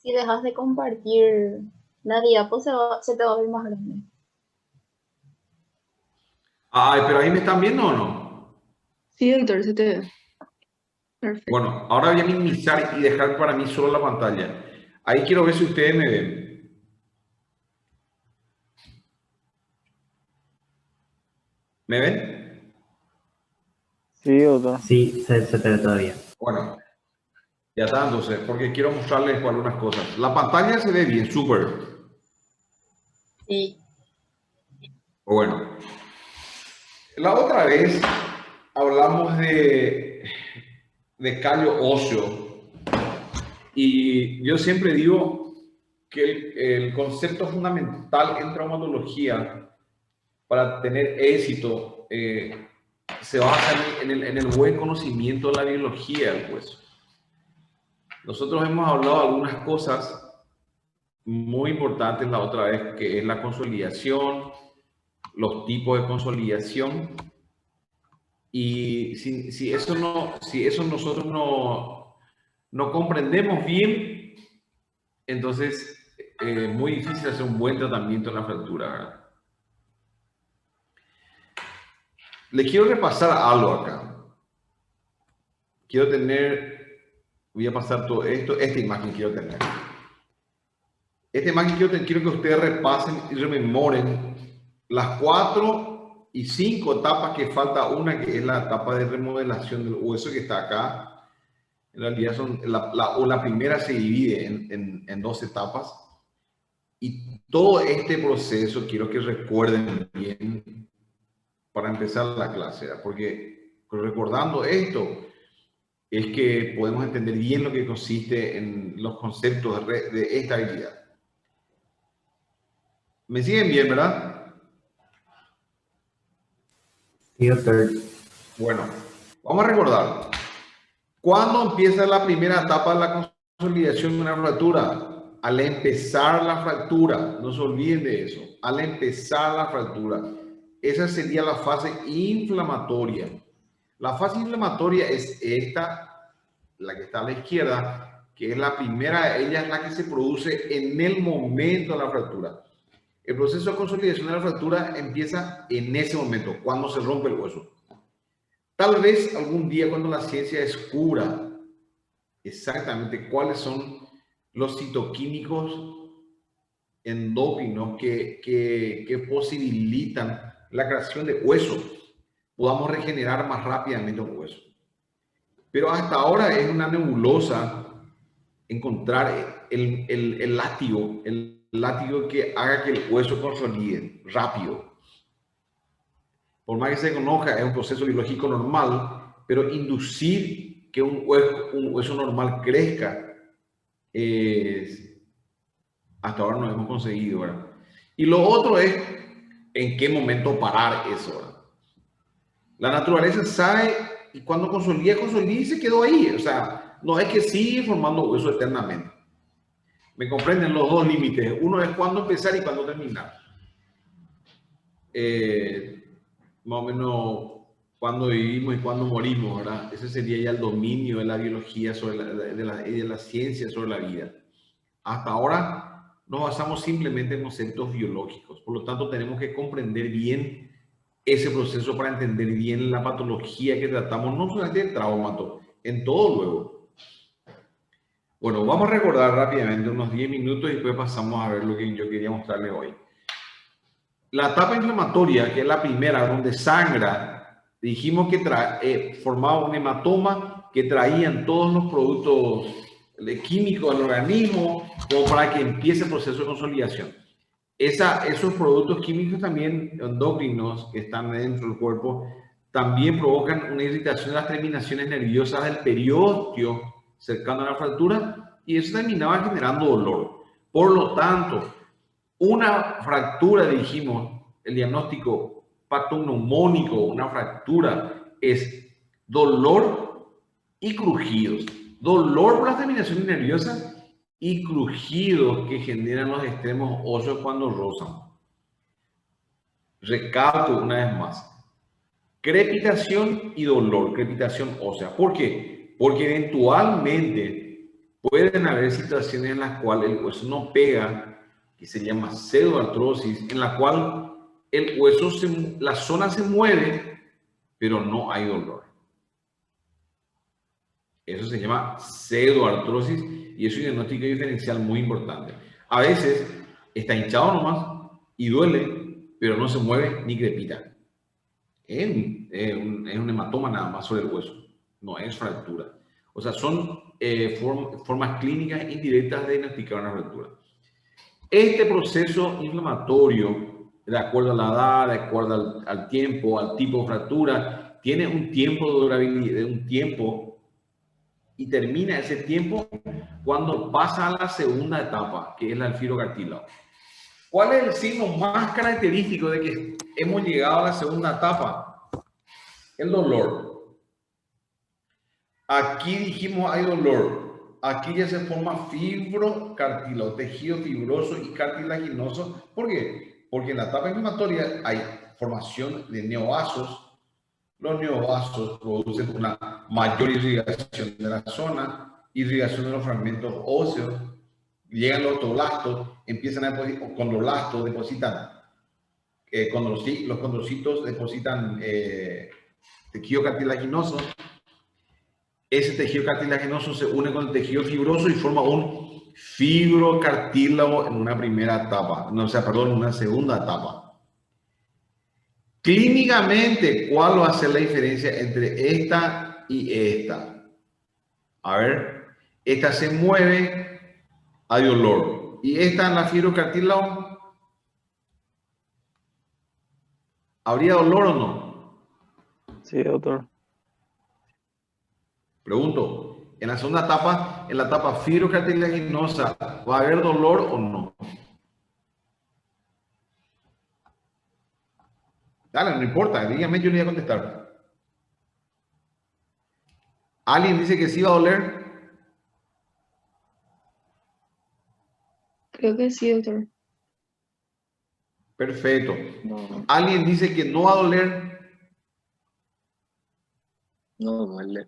Si dejas de compartir la diapo, se te va a ver más grande. Ay, pero ahí me están viendo o no. Sí, doctor, se te ve. Perfecto. Bueno, ahora voy a minimizar y dejar para mí solo la pantalla. Ahí quiero ver si ustedes me ven. ¿Me ven? Sí, doctor. Sí, se te ve todavía. Bueno, ya está entonces, porque quiero mostrarles algunas cosas. La pantalla se ve bien, súper. Sí. Bueno, la otra vez hablamos de callo óseo y yo siempre digo que el concepto fundamental en traumatología para tener éxito se basa en el buen conocimiento de la biología del hueso. Nosotros hemos hablado de algunas cosas muy importantes la otra vez, que es la consolidación, los tipos de consolidación. Y si eso nosotros no comprendemos bien, entonces es muy difícil hacer un buen tratamiento en la fractura, ¿verdad? Les quiero repasar algo acá. Voy a pasar todo esto, esta imagen quiero tener. Esta imagen quiero que ustedes repasen y rememoren las 4 y 5 etapas que falta una, que es la etapa de remodelación del hueso que está acá. En realidad la primera se divide en 2 etapas. Y todo este proceso quiero que recuerden bien para empezar la clase, ¿verdad? Porque recordando esto es que podemos entender bien lo que consiste en los conceptos de esta habilidad. ¿Me siguen bien, verdad? Sí, doctor. Bueno, vamos a recordar. ¿Cuándo empieza la primera etapa de la consolidación de una fractura? Al empezar la fractura, no se olviden de eso. Al empezar la fractura, esa sería la fase inflamatoria. La fase inflamatoria es esta, la que está a la izquierda, que es la primera, ella es la que se produce en el momento de la fractura. El proceso de consolidación de la fractura empieza en ese momento, cuando se rompe el hueso. Tal vez algún día cuando la ciencia descubra exactamente cuáles son los citoquímicos endógenos que posibilitan la creación de hueso, podamos regenerar más rápidamente un hueso. Pero hasta ahora es una nebulosa encontrar el látigo que haga que el hueso consolide rápido. Por más que se conozca, es un proceso biológico normal, pero inducir que un hueso normal crezca, hasta ahora no hemos conseguido, ¿verdad? Y lo otro es en qué momento parar eso, ¿verdad? La naturaleza sabe y cuando consolida y se quedó ahí. O sea, no es que sigue formando hueso eternamente. ¿Me comprenden los dos límites? Uno es cuándo empezar y cuándo terminar. Más o menos cuándo vivimos y cuándo morimos, ¿verdad? Ese sería ya el dominio de la biología sobre de la ciencia sobre la vida. Hasta ahora nos basamos simplemente en conceptos biológicos. Por lo tanto, tenemos que comprender bien ese proceso para entender bien la patología que tratamos, no solamente el traumato, en todo luego. Bueno, vamos a recordar rápidamente unos 10 minutos y después pasamos a ver lo que yo quería mostrarles hoy. La etapa inflamatoria, que es la primera, donde sangra, dijimos que formaba un hematoma que traían todos los productos químicos del organismo como para que empiece el proceso de consolidación. Esos productos químicos también endócrinos que están dentro del cuerpo también provocan una irritación de las terminaciones nerviosas del periósteo cercano a la fractura y eso terminaba generando dolor. Por lo tanto, una fractura, dijimos, el diagnóstico patognomónico, una fractura es dolor y crujidos. Dolor por las terminaciones nerviosas y crujidos que generan los extremos óseos cuando rozan. Recalco una vez más. Crepitación y dolor, crepitación ósea. ¿Por qué? Porque eventualmente pueden haber situaciones en las cuales el hueso no pega, que se llama pseudoartrosis, en la cual el hueso, la zona se mueve, pero no hay dolor. Eso se llama pseudoartrosis y es un diagnóstico diferencial muy importante. A veces está hinchado nomás y duele, pero no se mueve ni crepita. Es un hematoma nada más sobre el hueso, no es fractura. O sea, son formas clínicas indirectas de diagnosticar una fractura. Este proceso inflamatorio, de acuerdo a la edad, de acuerdo al tiempo, al tipo de fractura, tiene un tiempo de durabilidad, un tiempo, y termina ese tiempo cuando pasa a la segunda etapa, que es la del firocartílago. ¿Cuál es el signo más característico de que hemos llegado a la segunda etapa? El dolor. Aquí dijimos hay dolor. Aquí ya se forma fibrocartílago, tejido fibroso y cartilaginoso. ¿Por qué? Porque en la etapa inflamatoria hay formación de neovasos. Los neovasos producen una mayor irrigación de la zona, irrigación de los fragmentos óseos. Llegan los osteoblastos, empiezan a depositar, condroblastos depositan, los condrocitos depositan tejido cartilaginoso. Ese tejido cartilaginoso se une con el tejido fibroso y forma un fibrocartílago en una primera etapa, no, o sea, perdón, en una segunda etapa. Clínicamente, ¿cuál va a ser la diferencia entre esta y esta? A ver, esta se mueve, hay dolor. ¿Y esta en la fibrocartílago? ¿Habría dolor o no? Sí, doctor. Pregunto, en la segunda etapa, en la etapa fibrocartilaginosa, ¿va a haber dolor o no? Dale, no importa, dígame, yo le voy a contestar. ¿Alguien dice que sí va a doler? Creo que sí, doctor. Perfecto. No, ¿Alguien dice que no va a doler? no duele.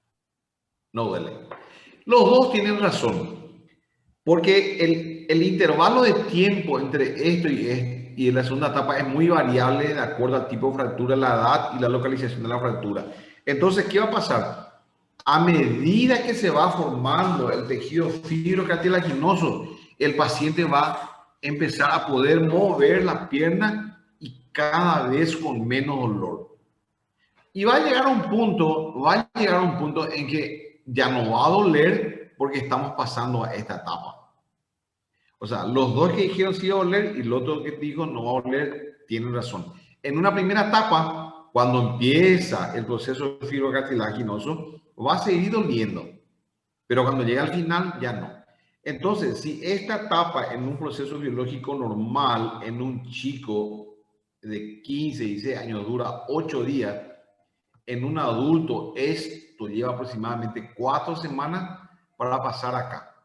No duele. Los dos tienen razón, porque el intervalo de tiempo entre esto y la segunda etapa es muy variable de acuerdo al tipo de fractura, la edad y la localización de la fractura. Entonces, ¿qué va a pasar? A medida que se va formando el tejido fibrocartilaginoso, el paciente va a empezar a poder mover la pierna y cada vez con menos dolor. Y va a llegar a un punto en que ya no va a doler porque estamos pasando a esta etapa. O sea, los dos que dijeron sí va a doler y el otro que dijo no va a doler tienen razón. En una primera etapa, cuando empieza el proceso fibrocartilaginoso, va a seguir doliendo, pero cuando llega al final ya no. Entonces, si esta etapa en un proceso biológico normal, en un chico de 15, 16 años dura 8 días, en un adulto esto lleva aproximadamente 4 semanas para pasar acá.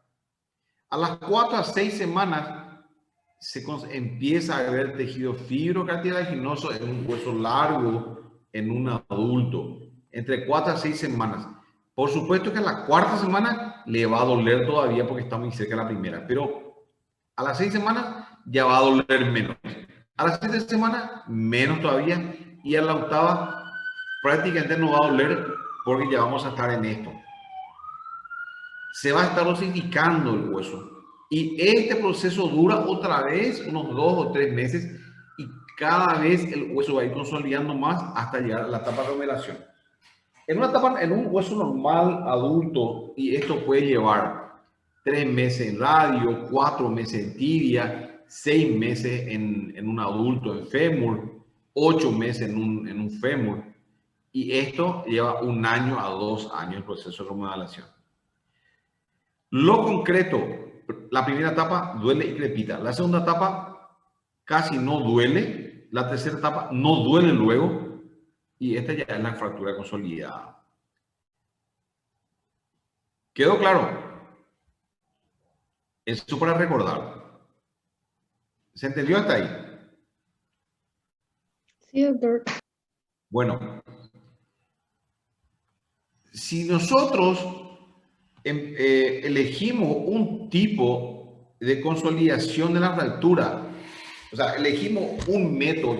A las 4 a 6 semanas se empieza a ver tejido fibrocartilaginoso en un hueso largo en un adulto. Entre 4 a 6 semanas. Por supuesto que a la cuarta semana le va a doler todavía porque está muy cerca de la primera, pero a las 6 semanas ya va a doler menos. A las 7 semanas menos todavía y a la octava prácticamente no va a doler porque ya vamos a estar en esto. Se va a estar osificando el hueso. Y este proceso dura otra vez unos 2 o 3 meses y cada vez el hueso va a ir consolidando más hasta llegar a la etapa de aglomeración. En un hueso normal adulto, y esto puede llevar 3 meses en radio, 4 meses en tibia, 6 meses en un adulto en fémur, 8 meses en un fémur. Y esto lleva 1 año a 2 años el proceso de remodelación. Lo concreto, la primera etapa duele y crepita. La segunda etapa casi no duele. La tercera etapa no duele luego. Y esta ya es la fractura consolidada. ¿Quedó claro? Eso para recordar. ¿Se entendió hasta ahí? Sí, doctor. Bueno, si nosotros elegimos un tipo de consolidación de la fractura. O sea, elegimos un método.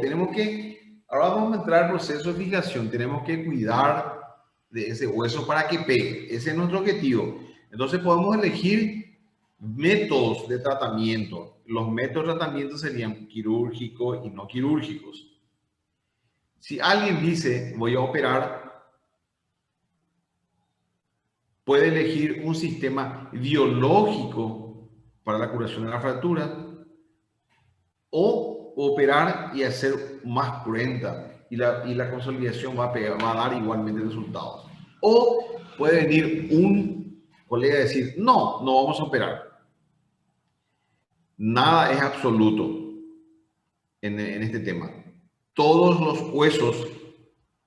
Ahora vamos a entrar al proceso de fijación. Tenemos que cuidar de ese hueso para que pegue. Ese es nuestro objetivo. Entonces podemos elegir métodos de tratamiento. Los métodos de tratamiento serían quirúrgicos y no quirúrgicos. Si alguien dice, voy a operar, puede elegir un sistema biológico para la curación de la fractura o operar y hacer más cruenta y la consolidación va a dar igualmente resultados. O puede venir un colega y decir, no vamos a operar. Nada es absoluto en este tema. Todos los huesos,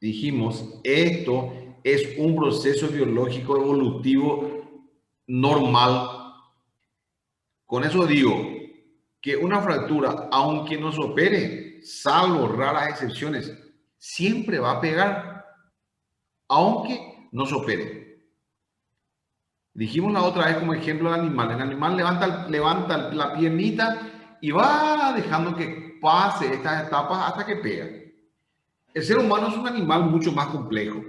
dijimos, esto es un proceso biológico evolutivo normal. Con eso digo que una fractura, aunque no se opere, salvo raras excepciones, siempre va a pegar, aunque no se opere. Dijimos la otra vez como ejemplo del animal. El animal levanta la piernita y va dejando que pase estas etapas hasta que pega. El ser humano es un animal mucho más complejo.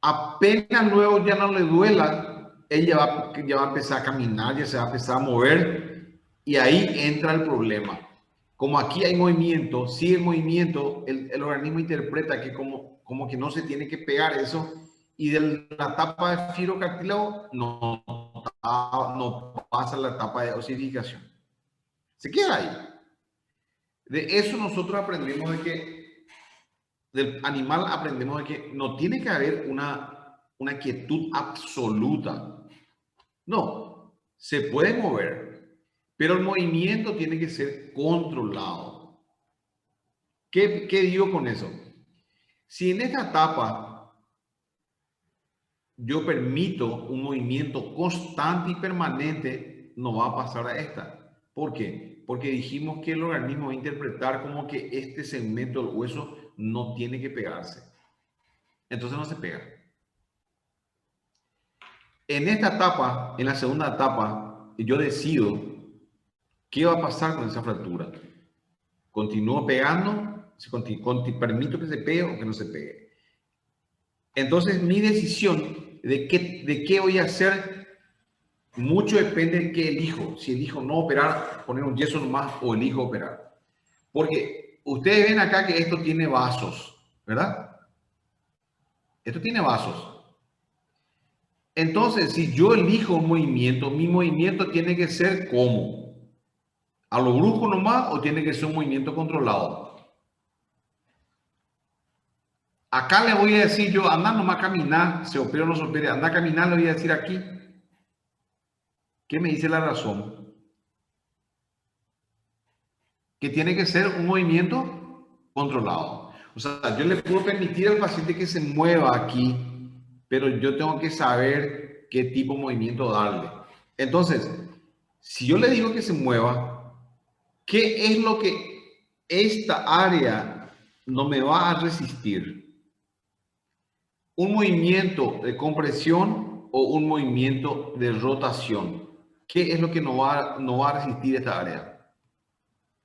Apenas luego ya no le duela, él ya va a empezar a caminar, ya se va a empezar a mover y ahí entra el problema. Como aquí hay movimiento, sigue el movimiento, el organismo interpreta que como que no se tiene que pegar eso y de la etapa de fibrocartílago no pasa la etapa de osificación. Se queda ahí. De eso nosotros aprendemos del animal aprendemos de que no tiene que haber una quietud absoluta. No, se puede mover, pero el movimiento tiene que ser controlado. ¿Qué digo con eso? Si en esta etapa yo permito un movimiento constante y permanente, no va a pasar a esta. ¿Por qué? Porque dijimos que el organismo va a interpretar como que este segmento del hueso no tiene que pegarse. Entonces no se pega. En esta etapa, en la segunda etapa, yo decido qué va a pasar con esa fractura. ¿Continúo pegando? ¿Permito que se pegue o que no se pegue? Entonces mi decisión de qué voy a hacer, mucho depende de qué elijo. Si elijo no operar, poner un yeso nomás o elijo operar. Porque ustedes ven acá que esto tiene vasos, ¿verdad? Esto tiene vasos. Entonces, si yo elijo un movimiento, mi movimiento tiene que ser ¿cómo? ¿A lo brusco nomás o tiene que ser un movimiento controlado? Acá le voy a decir yo, anda nomás a caminar, se opera o no se opera, anda a caminar, le voy a decir aquí. ¿Qué me dice la razón? Que tiene que ser un movimiento controlado. O sea, yo le puedo permitir al paciente que se mueva aquí, pero yo tengo que saber qué tipo de movimiento darle. Entonces, si yo le digo que se mueva, ¿qué es lo que esta área no me va a resistir? ¿Un movimiento de compresión o un movimiento de rotación? ¿Qué es lo que no va a resistir esta área?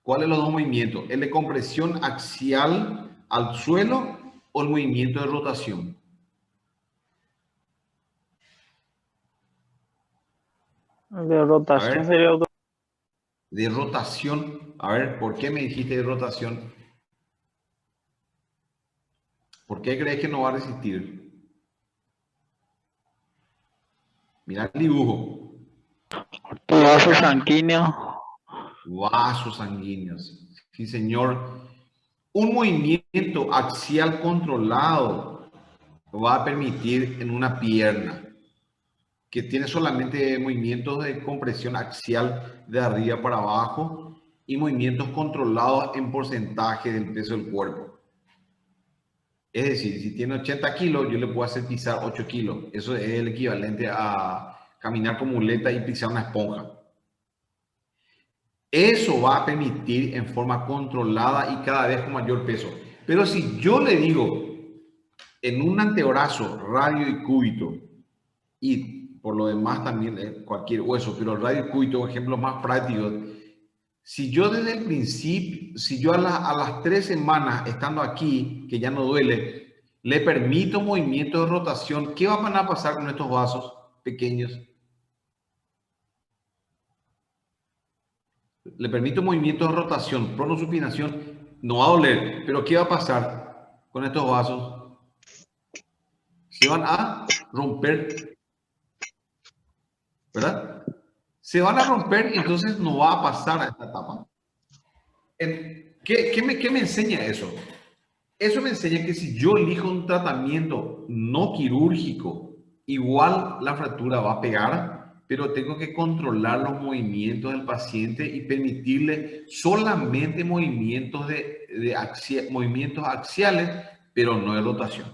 ¿Cuáles son los dos movimientos? ¿El de compresión axial al suelo o el movimiento de rotación? De rotación sería otro. De rotación. A ver, ¿por qué me dijiste de rotación? ¿Por qué crees que no va a resistir? Mira el dibujo. Vasos sanguíneos. Vasos sanguíneos. Sí, señor. Un movimiento axial controlado va a permitir en una pierna que tiene solamente movimientos de compresión axial de arriba para abajo y movimientos controlados en porcentaje del peso del cuerpo. Es decir, si tiene 80 kilos, yo le puedo hacer pisar 8 kilos. Eso es el equivalente a caminar con muleta y pisar una esponja. Eso va a permitir en forma controlada y cada vez con mayor peso. Pero si yo le digo en un antebrazo, radio y cúbito, y por lo demás también cualquier hueso, pero el radiocúbito, ejemplo más práctico. Si yo desde el principio, si yo a las 3 semanas estando aquí, que ya no duele, le permito movimiento de rotación, ¿qué van a pasar con estos vasos pequeños? Le permito movimiento de rotación, pronosupinación, no va a doler, pero ¿qué va a pasar con estos vasos? Se van a romper, ¿verdad? Se van a romper y entonces no va a pasar a esta etapa. ¿Qué me enseña eso? Eso me enseña que si yo elijo un tratamiento no quirúrgico, igual la fractura va a pegar, pero tengo que controlar los movimientos del paciente y permitirle solamente movimientos movimientos axiales, pero no de rotación.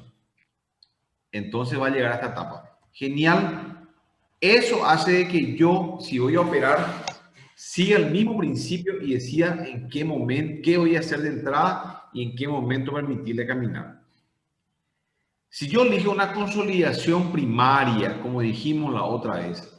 Entonces va a llegar a esta etapa. Genial. Eso hace que yo, si voy a operar, siga el mismo principio y decida en qué momento, qué voy a hacer de entrada y en qué momento permitirle caminar. Si yo elijo una consolidación primaria, como dijimos la otra vez,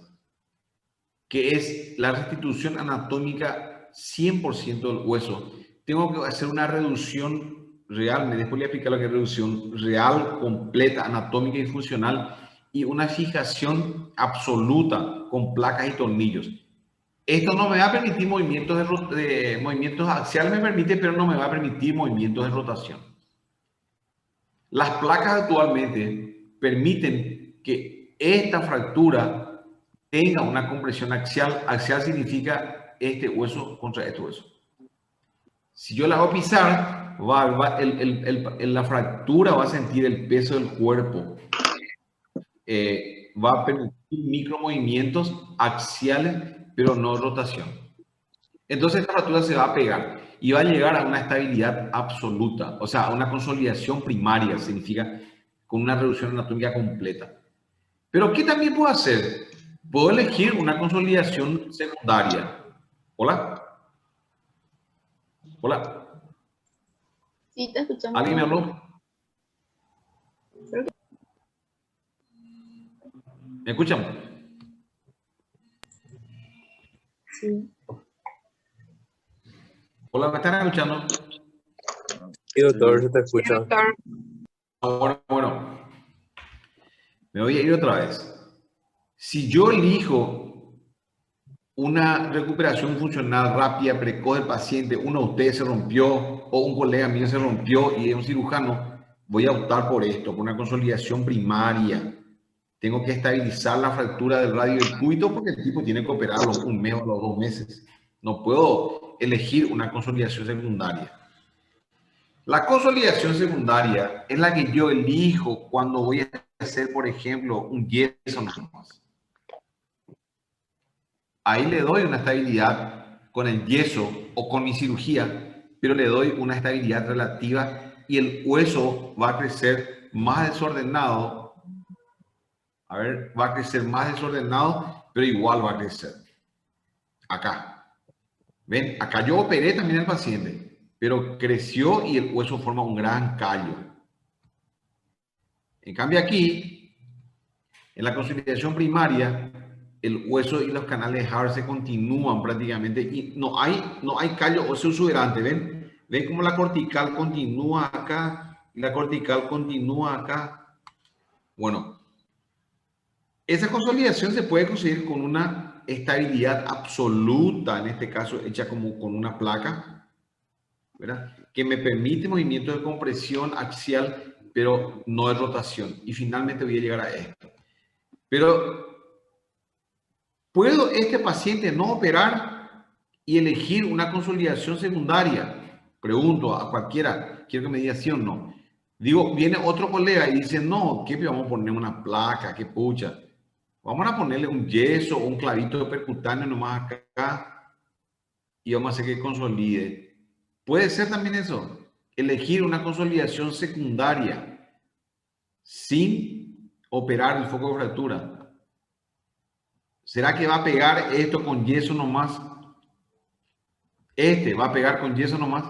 que es la restitución anatómica 100% del hueso, tengo que hacer una reducción real, después le voy a explicar lo que es reducción real, completa, anatómica y funcional, y una fijación absoluta con placas y tornillos. Esto no me va a permitir movimientos movimientos axiales, me permite, pero no me va a permitir movimientos de rotación. Las placas actualmente permiten que esta fractura tenga una compresión axial. Axial significa este hueso contra este hueso. Si yo la hago pisar, la fractura va a sentir el peso del cuerpo. Va a permitir micromovimientos axiales, pero no rotación. Entonces esta fractura se va a pegar y va a llegar a una estabilidad absoluta, o sea, a una consolidación primaria, significa con una reducción anatómica completa. Pero ¿qué también puedo hacer? Puedo elegir una consolidación secundaria. ¿Hola? ¿Hola? Sí, te escuchamos. ¿Alguien me habló? ¿Me escuchan? Sí. Hola, ¿me están escuchando? Sí, doctor, se te escucha. Doctor, Bueno, me voy a ir otra vez. Si yo elijo una recuperación funcional rápida, precoz del paciente, uno de ustedes se rompió o un colega mío se rompió y es un cirujano, voy a optar por esto, por una consolidación primaria. Tengo que estabilizar la fractura del radio del cúbito porque el tipo tiene que operarlo un mes o los 2 meses. No puedo elegir una consolidación secundaria. La consolidación secundaria es la que yo elijo cuando voy a hacer, por ejemplo, un yeso nomás. Ahí le doy una estabilidad con el yeso o con mi cirugía, pero le doy una estabilidad relativa y el hueso va a crecer más desordenado. A ver, va a crecer más desordenado, pero igual va a crecer. Acá. ¿Ven? Acá yo operé también al paciente, pero creció y el hueso forma un gran callo. En cambio aquí, en la consolidación primaria, el hueso y los canales de Hart se continúan prácticamente y no hay callo óseo exuberante. ¿Ven? ¿Ven cómo la cortical continúa acá y la cortical continúa acá? Bueno, esa consolidación se puede conseguir con una estabilidad absoluta, en este caso hecha como con una placa, ¿verdad? Que me permite movimiento de compresión axial, pero no de rotación. Y finalmente voy a llegar a esto. Pero, ¿puedo este paciente no operar y elegir una consolidación secundaria? Pregunto a cualquiera, quiero que me diga sí o no. Digo, viene otro colega y dice, no, ¿qué vamos a poner una placa? ¿Qué pucha? Vamos a ponerle un yeso o un clavito percutáneo nomás acá y vamos a hacer que consolide. Puede ser también eso, elegir una consolidación secundaria sin operar el foco de fractura. ¿Será que va a pegar esto con yeso nomás? Este va a pegar con yeso nomás.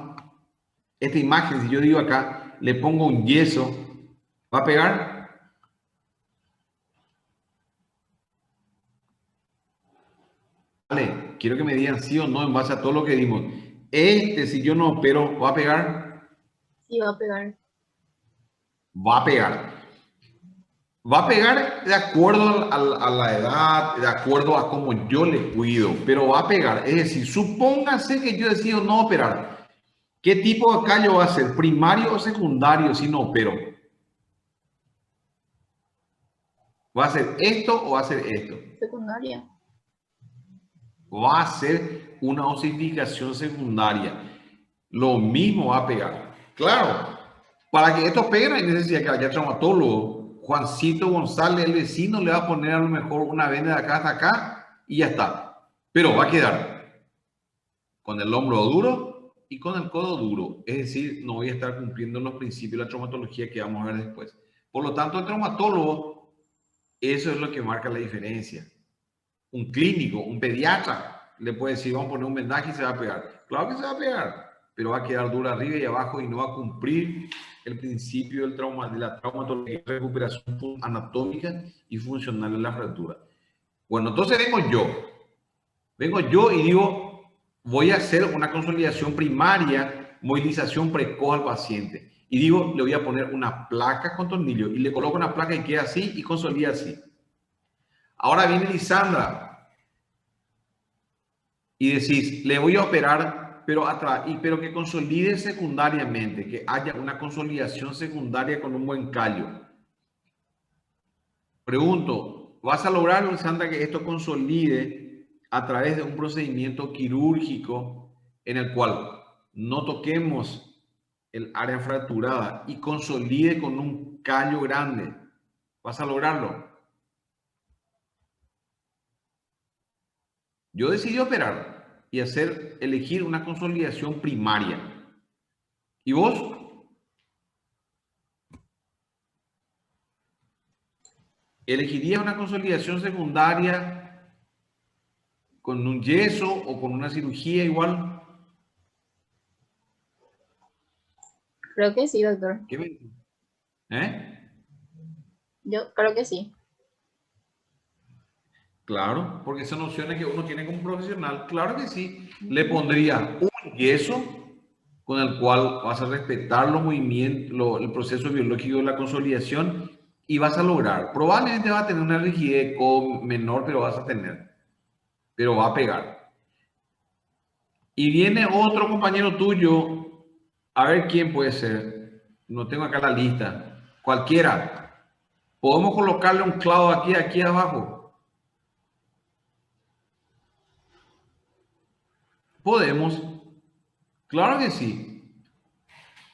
Esta imagen, si yo digo acá, le pongo un yeso, ¿va a pegar? Vale, quiero que me digan sí o no en base a todo lo que dimos. Si yo no opero, ¿va a pegar? Sí, va a pegar. Va a pegar. Va a pegar de acuerdo a la edad, de acuerdo a cómo yo le cuido, pero va a pegar. Es decir, supóngase que yo decido no operar. ¿Qué tipo de callo va a ser? ¿Primario o secundario si no opero? ¿Va a ser esto o va a ser esto? Secundaria. Va a ser una osificación secundaria. Lo mismo va a pegar. Claro, para que esto pegue no hay necesidad que haya traumatólogo. Juancito González, el vecino, le va a poner a lo mejor una venda de acá hasta acá y ya está. Pero va a quedar con el hombro duro y con el codo duro. Es decir, no voy a estar cumpliendo los principios de la traumatología que vamos a ver después. Por lo tanto, el traumatólogo, eso es lo que marca la diferencia. Un clínico, un pediatra, le puede decir, vamos a poner un vendaje y se va a pegar. Claro que se va a pegar, pero va a quedar duro arriba y abajo y no va a cumplir el principio del trauma, de la traumatología, recuperación anatómica y funcional de la fractura. Bueno, entonces vengo yo y digo, voy a hacer una consolidación primaria, movilización precoz al paciente. Y digo, le voy a poner una placa con tornillo y le coloco una placa y queda así y consolida así. Ahora viene Lisandra y decís, le voy a operar, pero que consolide secundariamente, que haya una consolidación secundaria con un buen callo. Pregunto, ¿vas a lograr, Lisandra, que esto consolide a través de un procedimiento quirúrgico en el cual no toquemos el área fracturada y consolide con un callo grande? ¿Vas a lograrlo? Yo decidí operar y elegir una consolidación primaria. ¿Y vos? ¿Elegirías una consolidación secundaria con un yeso o con una cirugía igual? Creo que sí, doctor. ¿Qué me... ¿Eh? Yo creo que sí. Claro, porque son nociones que uno tiene como profesional. Claro que sí. Le pondría un yeso con el cual vas a respetar los movimientos, el proceso biológico de la consolidación y vas a lograr. Probablemente va a tener una rigidez menor, pero vas a tener. Pero va a pegar. Y viene otro compañero tuyo, a ver quién puede ser. No tengo acá la lista. Cualquiera. Podemos colocarle un clavo aquí abajo. Podemos. Claro que sí.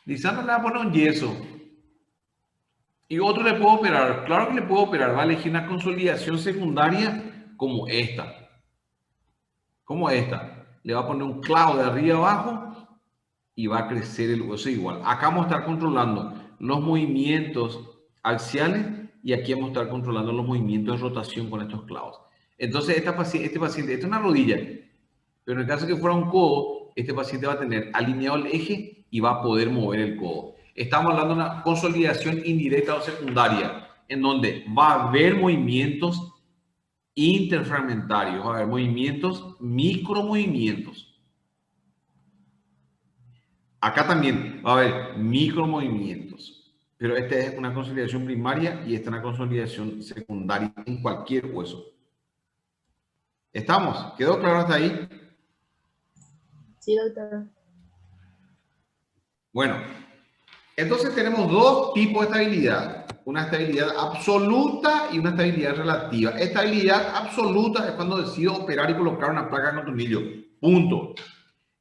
Lisandra le va a poner un yeso. Y otro le puedo operar. Claro que le puedo operar. Va a elegir una consolidación secundaria como esta. Como esta. Le va a poner un clavo de arriba abajo y va a crecer el hueso igual. Acá vamos a estar controlando los movimientos axiales y aquí vamos a estar controlando los movimientos de rotación con estos clavos. Entonces, este paciente, esta es una rodilla, pero en el caso que fuera un codo, este paciente va a tener alineado el eje y va a poder mover el codo. Estamos hablando de una consolidación indirecta o secundaria, en donde va a haber movimientos interfragmentarios, va a haber movimientos, micromovimientos. Acá también va a haber micromovimientos, pero esta es una consolidación primaria y esta es una consolidación secundaria en cualquier hueso. ¿Estamos? ¿Quedó claro hasta ahí? Sí, doctor. Bueno, entonces tenemos dos tipos de estabilidad. Una estabilidad absoluta y una estabilidad relativa. Estabilidad absoluta es cuando decido operar y colocar una placa en el tornillo. Punto.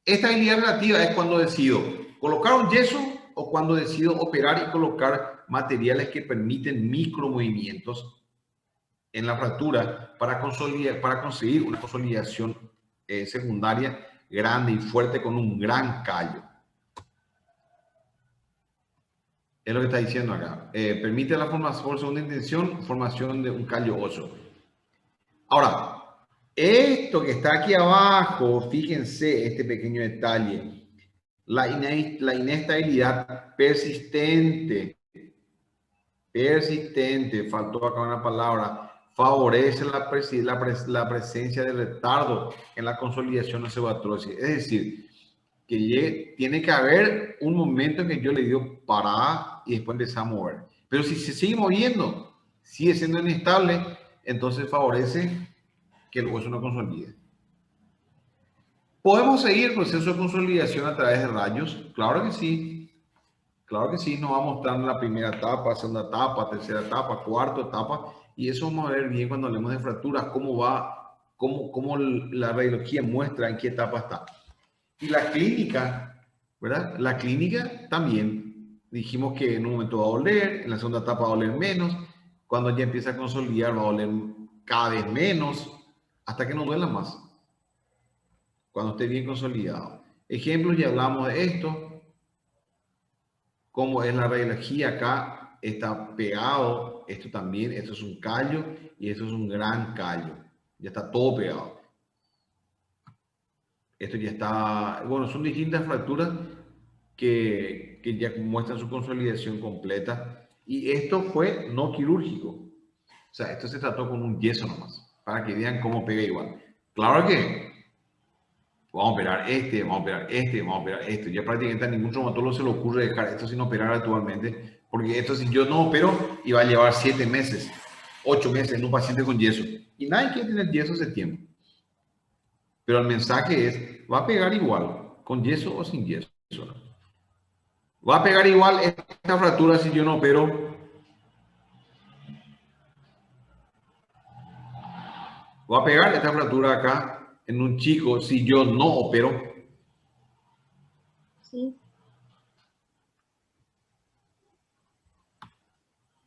Estabilidad relativa es cuando decido colocar un yeso o cuando decido operar y colocar materiales que permiten micromovimientos en la fractura para conseguir una consolidación secundaria grande y fuerte con un gran callo. Es lo que está diciendo acá. Permite la formación por segunda intención, formación de un callo óseo. Ahora, esto que está aquí abajo, fíjense este pequeño detalle. La inestabilidad persistente. Persistente, faltó acá una palabra. favorece la presencia de retardo en la consolidación osteoartrosis. Es decir, que tiene que haber un momento en que yo le digo parada y después empieza a mover. Pero si se sigue moviendo, sigue siendo inestable, entonces favorece que el hueso no consolide. ¿Podemos seguir el proceso de consolidación a través de rayos? Claro que sí. Claro que sí, nos va mostrando la primera etapa, segunda etapa, tercera etapa, cuarta etapa, y eso vamos a ver bien cuando hablemos de fracturas, cómo va, cómo la radiología muestra en qué etapa está. Y la clínica, ¿verdad? La clínica también, dijimos que en un momento va a doler, en la segunda etapa va a doler menos, cuando ya empieza a consolidar va a doler cada vez menos, hasta que no duela más, cuando esté bien consolidado. Ejemplos, ya hablamos de esto. Como es la radiología acá, está pegado, esto también, esto es un callo y esto es un gran callo, ya está todo pegado. Esto ya está, bueno, son distintas fracturas que ya muestran su consolidación completa y esto fue no quirúrgico, o sea, esto se trató con un yeso nomás, para que vean cómo pega igual. Claro que vamos a operar este, vamos a operar este, vamos a operar esto. Ya prácticamente a ningún traumatólogo se le ocurre dejar esto sin operar actualmente, porque esto si yo no opero iba a llevar 7 meses, 8 meses en un paciente con yeso. Y nadie quiere tener yeso ese tiempo. Pero el mensaje es, va a pegar igual, con yeso o sin yeso. Va a pegar igual esta fractura si yo no opero. Va a pegar esta fractura acá en un chico si yo no opero. Sí.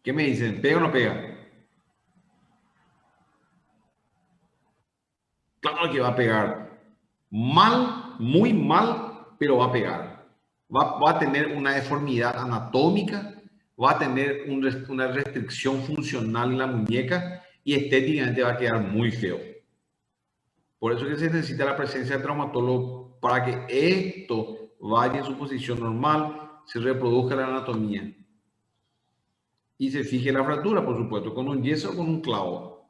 ¿Qué me dicen? ¿Pega o no pega? Claro que va a pegar. Mal, muy mal, pero va a pegar. Va a tener una deformidad anatómica, va a tener una restricción funcional en la muñeca y estéticamente va a quedar muy feo. Por eso que se necesita la presencia del traumatólogo para que esto vaya en su posición normal, se reproduzca la anatomía y se fije la fractura, por supuesto, con un yeso o con un clavo.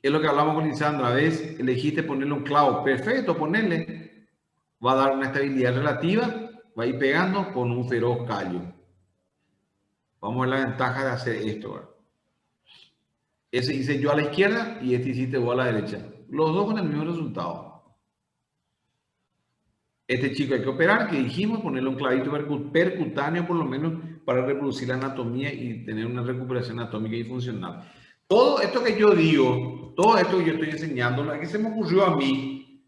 Es lo que hablamos con Lisandra. ¿Ves? Elegiste ponerle un clavo. Perfecto, ponerle. Va a dar una estabilidad relativa, va a ir pegando con un feroz callo. Vamos a ver la ventaja de hacer esto, ¿verdad? Ese hice yo a la izquierda y este hiciste vos a la derecha. Los dos con el mismo resultado. Este chico hay que operar, que dijimos, ponerle un clavito percutáneo por lo menos para reproducir la anatomía y tener una recuperación anatómica y funcional. Todo esto que yo digo, todo esto que yo estoy enseñando, lo que se me ocurrió a mí,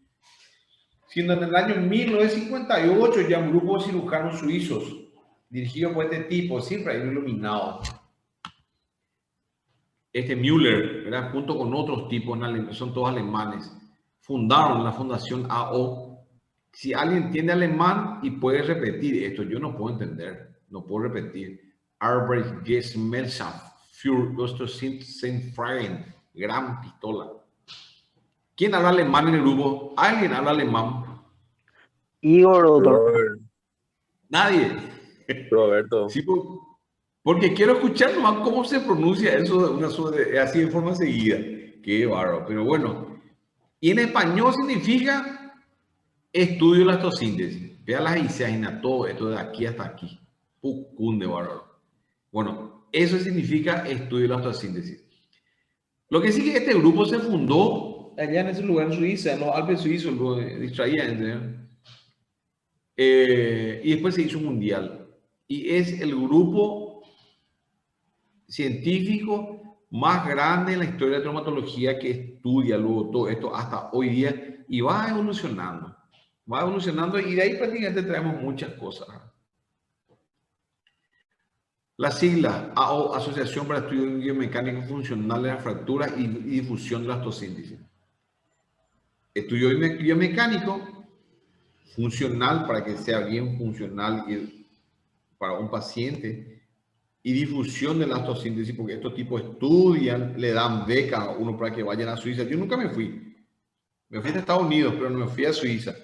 siendo en el año 1958 ya un grupo de cirujanos suizos, dirigido por este tipo, siempre hay un iluminado, este Müller, ¿verdad? Junto con otros tipos, son todos alemanes, fundaron la Fundación AO. Si alguien entiende alemán y puede repetir esto, yo no puedo entender, no puedo repetir. Arbeitsgemeinschaft für Östersund-Fragen, gran pistola. ¿Quién habla alemán en el grupo? ¿Alguien habla alemán? Igor, doctor. Robert, Nadie. Roberto. Sí, porque quiero escuchar nomás cómo se pronuncia eso así de forma seguida. Qué bárbaro. Pero bueno, y en español significa estudio de la osteosíntesis. Vea las iseaginas, todo esto de aquí hasta aquí. Pucunde, bárbaro. Bueno, eso significa estudio de la osteosíntesis. Lo que sí que este grupo se fundó allá en ese lugar en Suiza, en los Alpes suizos, lo distraían. Y después se hizo un mundial. Y es el grupo científico más grande en la historia de traumatología que estudia luego todo esto hasta hoy día y va evolucionando. Va evolucionando y de ahí prácticamente traemos muchas cosas. La sigla AO, Asociación para Estudios Biomecánicos Funcionales de las Fracturas y Difusión de la Osteosíntesis. Estudio biomecánico funcional para que sea bien funcional para un paciente y difusión de la osteosíntesis, porque estos tipos estudian, le dan becas a uno para que vayan a Suiza. Yo nunca me fui. Me fui a Estados Unidos, pero no me fui a Suiza.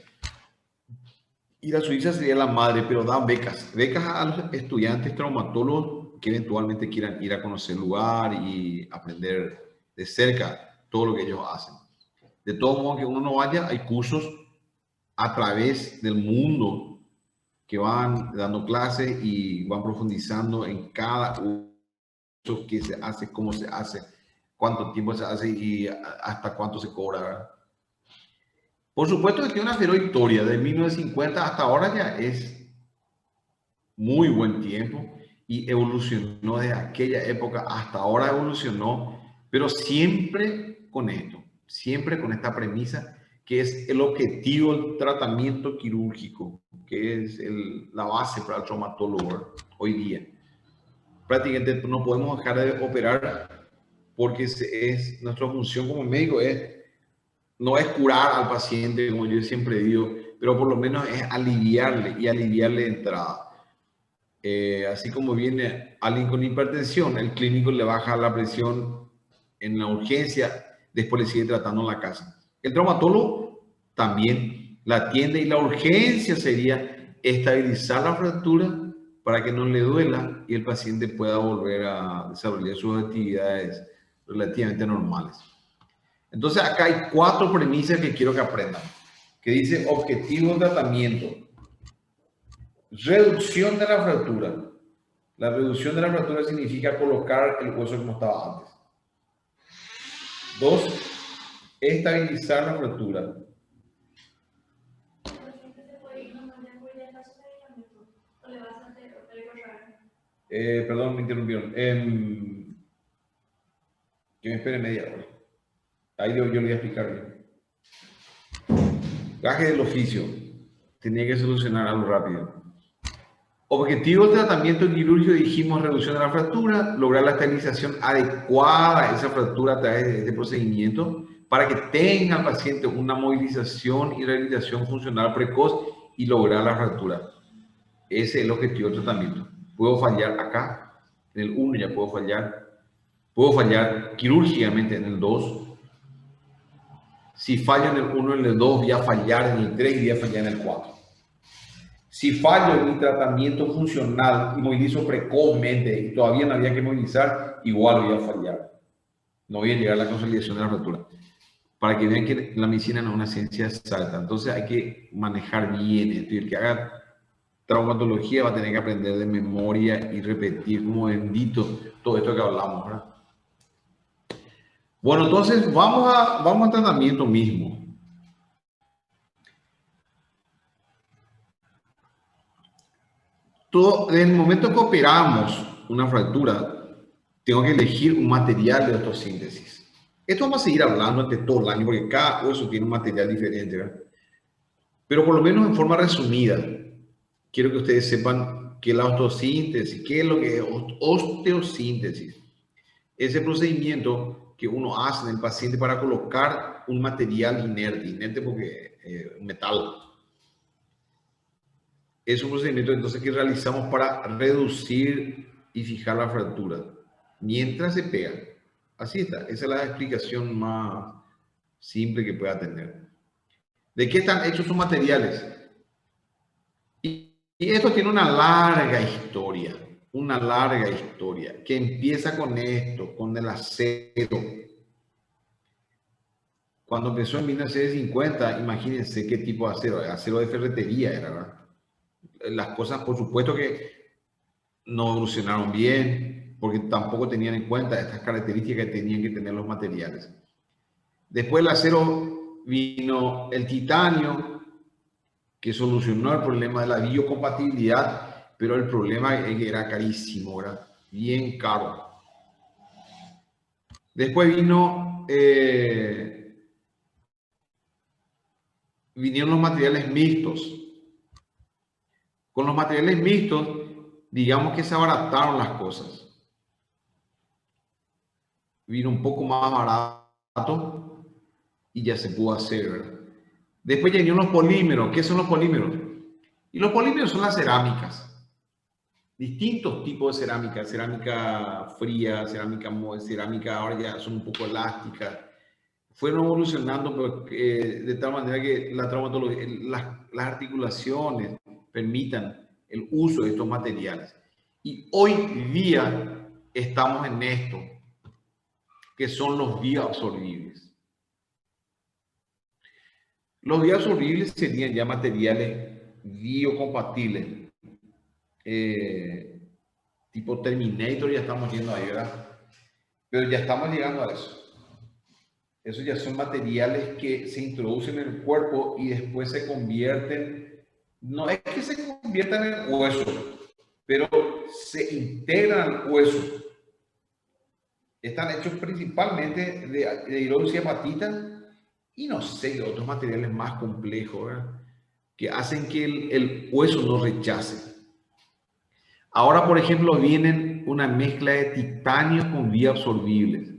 Ir a Suiza sería la madre, pero dan becas. Becas a los estudiantes traumatólogos que eventualmente quieran ir a conocer el lugar y aprender de cerca todo lo que ellos hacen. De todo modo que uno no vaya, hay cursos a través del mundo que van dando clases y van profundizando en cada uso que se hace, cómo se hace, cuánto tiempo se hace y hasta cuánto se cobra, ¿verdad? Por supuesto que tiene una feroz historia. De 1950 hasta ahora ya es muy buen tiempo y evolucionó desde aquella época hasta ahora evolucionó, pero siempre con esto, siempre con esta premisa que es el objetivo del tratamiento quirúrgico, que es la base para el traumatólogo hoy día. Prácticamente no podemos dejar de operar porque nuestra función como médico no es curar al paciente, como yo siempre digo, pero por lo menos es aliviarle y aliviarle de entrada. Así como viene alguien con hipertensión, el clínico le baja la presión en la urgencia, después le sigue tratando en la casa. El traumatólogo también la atiende y la urgencia sería estabilizar la fractura para que no le duela y el paciente pueda volver a desarrollar sus actividades relativamente normales. Entonces acá hay 4 premisas que quiero que aprendan, que dice objetivo de tratamiento, reducción de la fractura. La reducción de la fractura significa colocar el hueso como estaba antes. 2, estabilizar la fractura. Perdón, me interrumpieron. Que me espere media hora. Ahí yo le voy a explicar bien. Gaje del oficio. Tenía que solucionar algo rápido. Objetivo del tratamiento quirúrgico, dijimos reducción de la fractura, lograr la estabilización adecuada de esa fractura a través de este procedimiento para que tenga el paciente una movilización y rehabilitación funcional precoz y lograr la fractura. Ese es el objetivo del tratamiento. Puedo fallar acá, en el 1 ya puedo fallar quirúrgicamente en el 2. Si fallo en el 1, en el 2, voy a fallar en el 3 y voy a fallar en el 4. Si fallo en mi tratamiento funcional y movilizo precozmente y todavía no había que movilizar, igual voy a fallar. No voy a llegar a la consolidación de la fractura. Para que vean que la medicina no es una ciencia exacta. Entonces hay que manejar bien esto. Y el que haga traumatología va a tener que aprender de memoria y repetir como bendito todo esto que hablamos, ¿verdad? Bueno, entonces vamos al tratamiento mismo. En el momento que operamos una fractura, tengo que elegir un material de osteosíntesis. Esto vamos a seguir hablando entre todo el año, porque cada hueso tiene un material diferente, ¿verdad? Pero por lo menos en forma resumida, quiero que ustedes sepan que la osteosíntesis, ¿qué es lo que es osteosíntesis? Ese procedimiento que uno hace en el paciente para colocar un material inerte porque metal. Es un procedimiento entonces que realizamos para reducir y fijar la fractura mientras se pega. Así está, esa es la explicación más simple que pueda tener. ¿De qué están hechos sus materiales? Y esto tiene una larga historia, que empieza con esto, con el acero. Cuando empezó en 1950, imagínense qué tipo de acero, acero de ferretería era, ¿verdad? Las cosas, por supuesto que no evolucionaron bien, porque tampoco tenían en cuenta estas características que tenían que tener los materiales. Después del acero vino el titanio, que solucionó el problema de la biocompatibilidad, pero el problema es que era carísimo, era bien caro. Después vinieron los materiales mixtos. Con los materiales mixtos, digamos que se abarataron las cosas. Vino un poco más barato y ya se pudo hacer, ¿verdad? Después vinieron los polímeros. ¿Qué son los polímeros? Y los polímeros son las cerámicas. Distintos tipos de cerámica. Cerámica fría, cerámica ahora ya son un poco elásticas. Fueron evolucionando de tal manera que la traumatología, las articulaciones permitan el uso de estos materiales. Y hoy día estamos en esto, que son los bioabsorbibles. Los bioabsorbibles serían ya materiales biocompatibles, tipo Terminator, ya estamos yendo ahí, ¿verdad? Pero ya estamos llegando a eso. Esos ya son materiales que se introducen en el cuerpo y después se convierten, no es que se conviertan en hueso, pero se integran al hueso. Están hechos principalmente de hidroxiapatita y no sé, otros materiales más complejos, ¿verdad? Que hacen que el hueso no rechace. Ahora, por ejemplo, vienen una mezcla de titanio con bioabsorbibles.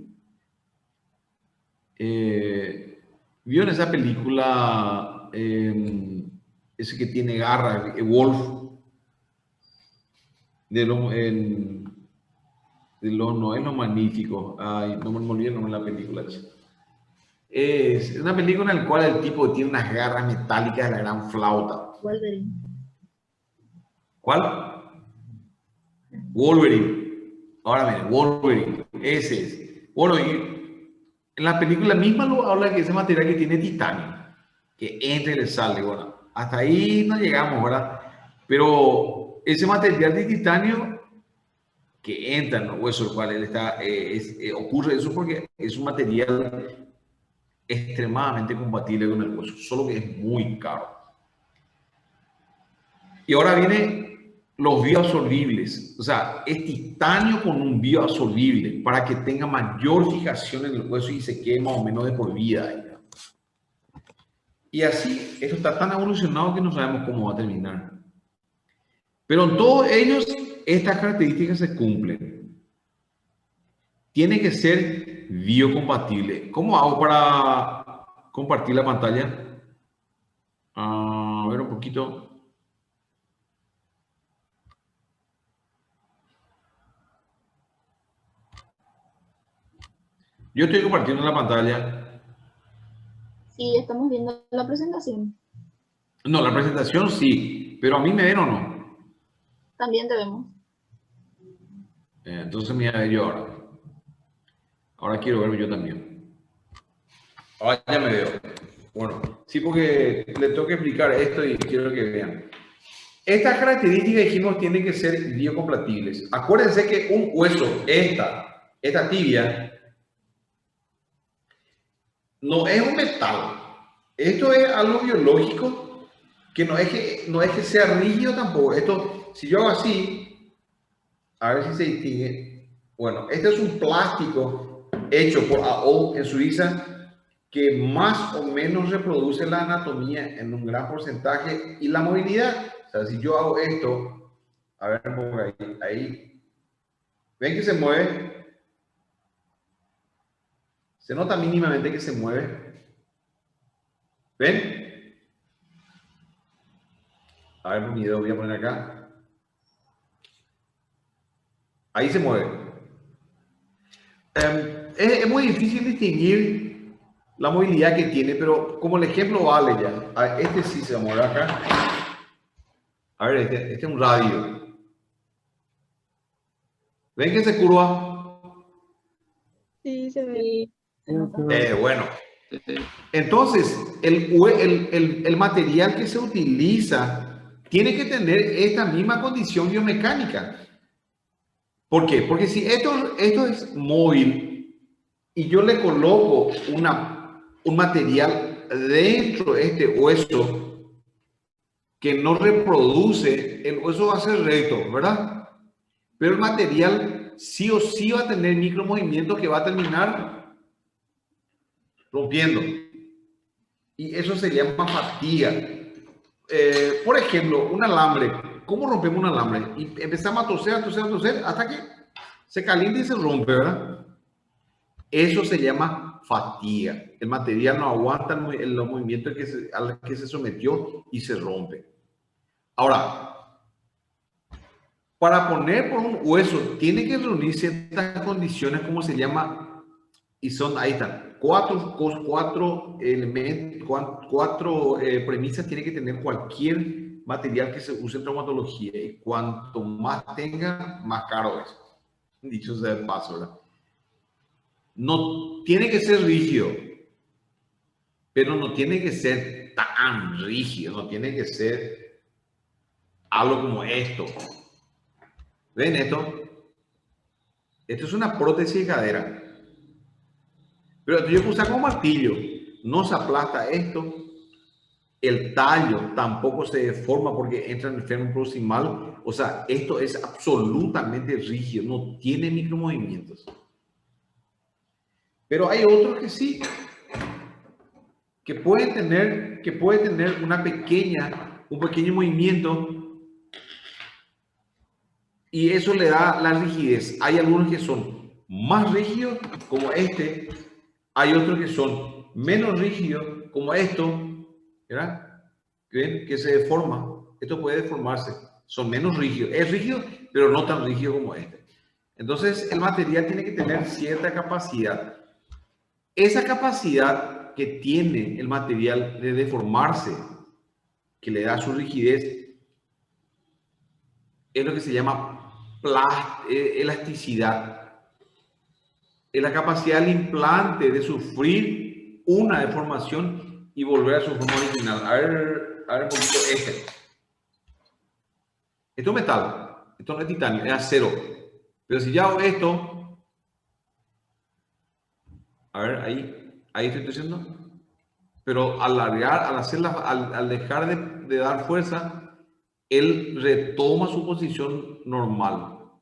¿Vieron esa película, ese que tiene garras, Wolf? No es lo magnífico. Ay, no me olvidé el nombre de la película. Es una película en la cual el tipo tiene unas garras metálicas de la gran flauta. Wolverine. ¿Cuál? Wolverine. Ahora miren, Wolverine. Ese es. Bueno, y en la película misma lo habla que ese material que tiene titanio, que entra y le sale. Bueno, hasta ahí no llegamos, ¿verdad? Pero ese material de titanio que entra en los huesos, el cual él está, ocurre eso porque es un material extremadamente compatible con el hueso, solo que es muy caro. Y ahora vienen los bioabsorbibles, o sea, es titanio con un bioabsorbible para que tenga mayor fijación en el hueso y se quede más o menos de por vida. Y así, esto está tan evolucionado que no sabemos cómo va a terminar. Pero en todos ellos, estas características se cumplen. Tiene que ser biocompatible. ¿Cómo hago para compartir la pantalla? A ver un poquito. Yo estoy compartiendo la pantalla. Sí, estamos viendo la presentación. No, la presentación sí, pero a mí me ven o no. También te vemos. Entonces me voy a ver yo ahora. Ahora quiero verme yo también. Ahora ya me veo. Bueno, sí, porque le tengo que explicar esto y quiero que vean. Estas características, dijimos, tienen que ser biocompatibles. Acuérdense que un hueso, esta tibia, no es un metal. Esto es algo biológico que no es que sea rígido tampoco. Esto, si yo hago así, a ver si se distingue. Bueno, este es un plástico hecho por AO en Suiza que más o menos reproduce la anatomía en un gran porcentaje y la movilidad. O sea, si yo hago esto, a ver, por ahí, ¿ven que se mueve? Se nota mínimamente que se mueve. ¿Ven? A ver, mi dedo voy a poner acá. Ahí se mueve. Es muy difícil distinguir la movilidad que tiene, pero como el ejemplo vale ya. Este sí se va a mover acá. A ver, este es un radio. ¿Ven que se curva? Sí, se ve. Sí, se nota. Bueno. Entonces, el material que se utiliza tiene que tener esta misma condición biomecánica. ¿Por qué? Porque si esto es móvil y yo le coloco un material dentro de este hueso que no reproduce, el hueso va a ser recto, ¿verdad? Pero el material sí o sí va a tener micromovimientos que va a terminar rompiendo. Y eso se llama fatiga. Por ejemplo, un alambre. ¿Cómo rompemos un alambre? Y empezamos a torcer hasta que se calienta y se rompe, ¿verdad? Eso se llama fatiga. El material no aguanta los movimientos a los que se sometió y se rompe. Ahora, para poner por un hueso, tiene que reunir ciertas condiciones, como se llama, y son, ahí están, cuatro elementos, cuatro premisas tiene que tener cualquier material que se usa en traumatología y cuanto más tenga, más caro es. Dicho sea de paso, ¿verdad? No tiene que ser rígido, pero no tiene que ser tan rígido, no tiene que ser algo como esto. ¿Ven esto? Esto es una prótesis de cadera. Pero yo puedo usar como martillo. No se aplasta esto. El tallo tampoco se deforma porque entra en el fémur proximal. O sea, esto es absolutamente rígido. No tiene micromovimientos. Pero hay otros que sí. Que pueden tener un pequeño movimiento. Y eso le da la rigidez. Hay algunos que son más rígidos, como este. Hay otros que son menos rígidos, como esto, ¿verdad? ¿Ven? Que se deforma. Esto puede deformarse. Son menos rígidos. Es rígido, pero no tan rígido como este. Entonces, el material tiene que tener cierta capacidad. Esa capacidad que tiene el material de deformarse, que le da su rigidez, es lo que se llama elasticidad. Es la capacidad del implante de sufrir una deformación y volver a su forma original. A ver un poquito este. Esto es metal, esto no es titanio, es acero. Pero si ya hago esto, a ver, ahí estoy haciendo. Pero al largar, al dejar de dar fuerza, él retoma su posición normal. O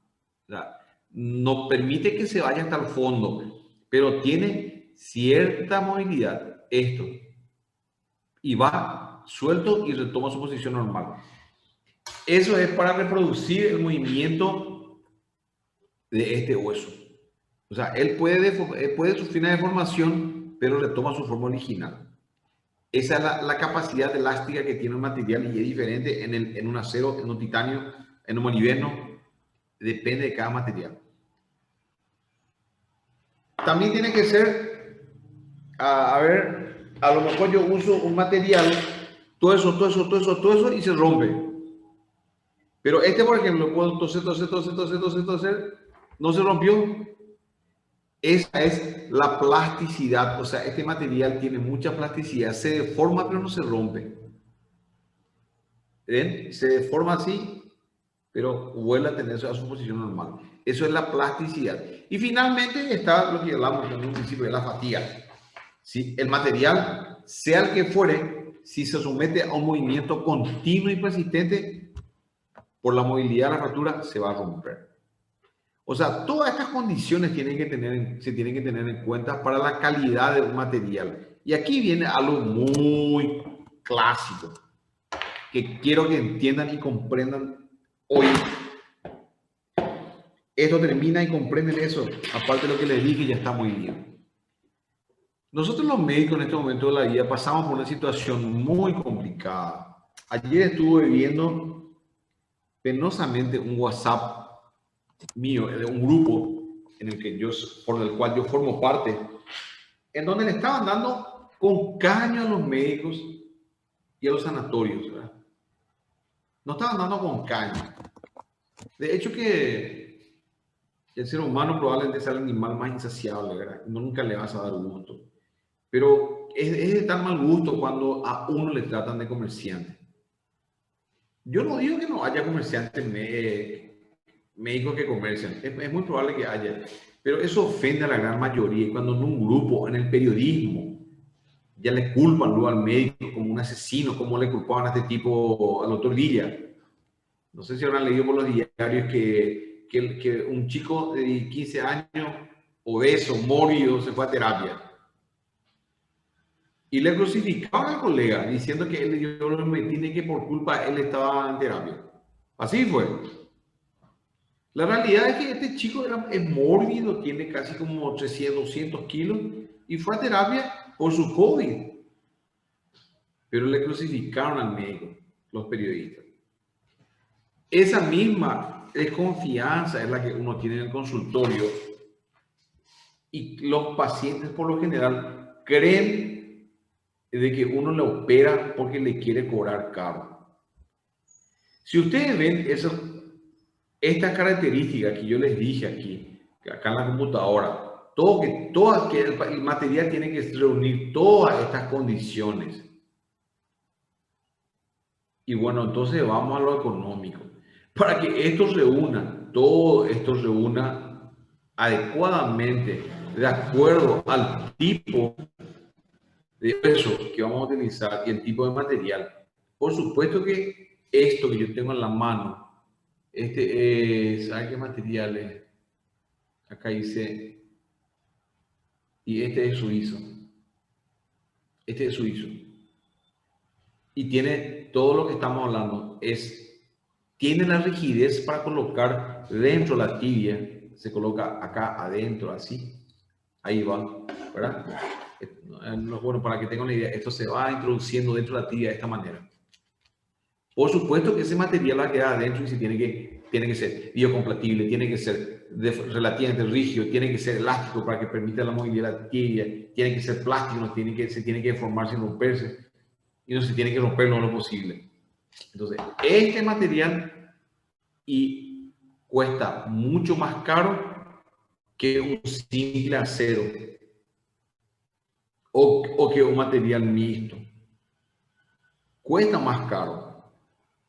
sea, no permite que se vaya hasta el fondo, pero tiene cierta movilidad, esto, y va suelto y retoma su posición normal. Eso es para reproducir el movimiento de este hueso. O sea, él puede sufrir una deformación, pero retoma su forma original. Esa es la capacidad elástica que tiene el material y es diferente en un acero, en un titanio, en un molibdeno. Depende de cada material. También tiene que ser, a lo mejor yo uso un material, todo eso y se rompe. Pero este, por ejemplo, puedo toser, no se rompió. Esa es la plasticidad, o sea, este material tiene mucha plasticidad, se deforma pero no se rompe. ¿Ven? Se deforma así, pero vuelve a tener a su posición normal. Eso es la plasticidad. Y finalmente está lo que hablamos en un principio de la fatiga. ¿Sí? El material, sea el que fuere, si se somete a un movimiento continuo y persistente, por la movilidad de la fractura, se va a romper. O sea, todas estas condiciones se tienen que tener en cuenta para la calidad de un material. Y aquí viene algo muy clásico, que quiero que entiendan y comprendan hoy. Esto termina y comprenden eso. Aparte de lo que les dije, ya está muy bien. Nosotros los médicos en este momento de la vida pasamos por una situación muy complicada. Ayer estuve viendo penosamente un WhatsApp mío, de un grupo por el cual yo formo parte, en donde le estaban dando con caño a los médicos y a los sanatorios, ¿verdad? No estaban dando con caño. De hecho que el ser humano probablemente sea el animal más insaciable, ¿verdad? Nunca le vas a dar gusto. Pero es de tan mal gusto cuando a uno le tratan de comerciante. Yo no digo que no haya comerciantes médicos que comercian, es muy probable que haya, pero eso ofende a la gran mayoría. Y cuando en un grupo, en el periodismo, ya le culpan luego al médico como un asesino, como le culpaban a este tipo, al doctor Villa. No sé si habrán leído por los diarios que un chico de 15 años, obeso, mórbido, se fue a terapia. Y le crucificaban al colega diciendo que él dio los metines y que por culpa él estaba en terapia. Así fue. La realidad es que este chico es mórbido, tiene casi como 300, 200 kilos y fue a terapia por su COVID. Pero le crucificaron al médico, los periodistas. Esa misma desconfianza es la que uno tiene en el consultorio y los pacientes por lo general creen de que uno le opera porque le quiere cobrar caro. Si ustedes ven estas características que yo les dije aquí, que acá en la computadora, que el material tiene que reunir todas estas condiciones. Y bueno, entonces vamos a lo económico. Para que esto reúna, todo esto reúna adecuadamente, de acuerdo al tipo de peso que vamos a utilizar y el tipo de material. Por supuesto que esto que yo tengo en la mano, ¿sabe qué material es? Acá dice, y este es suizo. Este es suizo. Y tiene todo lo que estamos hablando, tiene la rigidez para colocar dentro de la tibia, se coloca acá adentro, así, ahí va, ¿verdad? Bueno, para que tengan una idea, esto se va introduciendo dentro de la tibia de esta manera. Por supuesto que ese material va a quedar adentro y tiene que ser biocompatible, tiene que ser relativamente rígido, tiene que ser elástico para que permita la movilidad de la tibia, tiene que ser plástico, se tiene que deformar sin romperse y no se tiene que romper lo posible. Entonces, este material cuesta mucho más caro que un simple acero o que un material mixto. Cuesta más caro.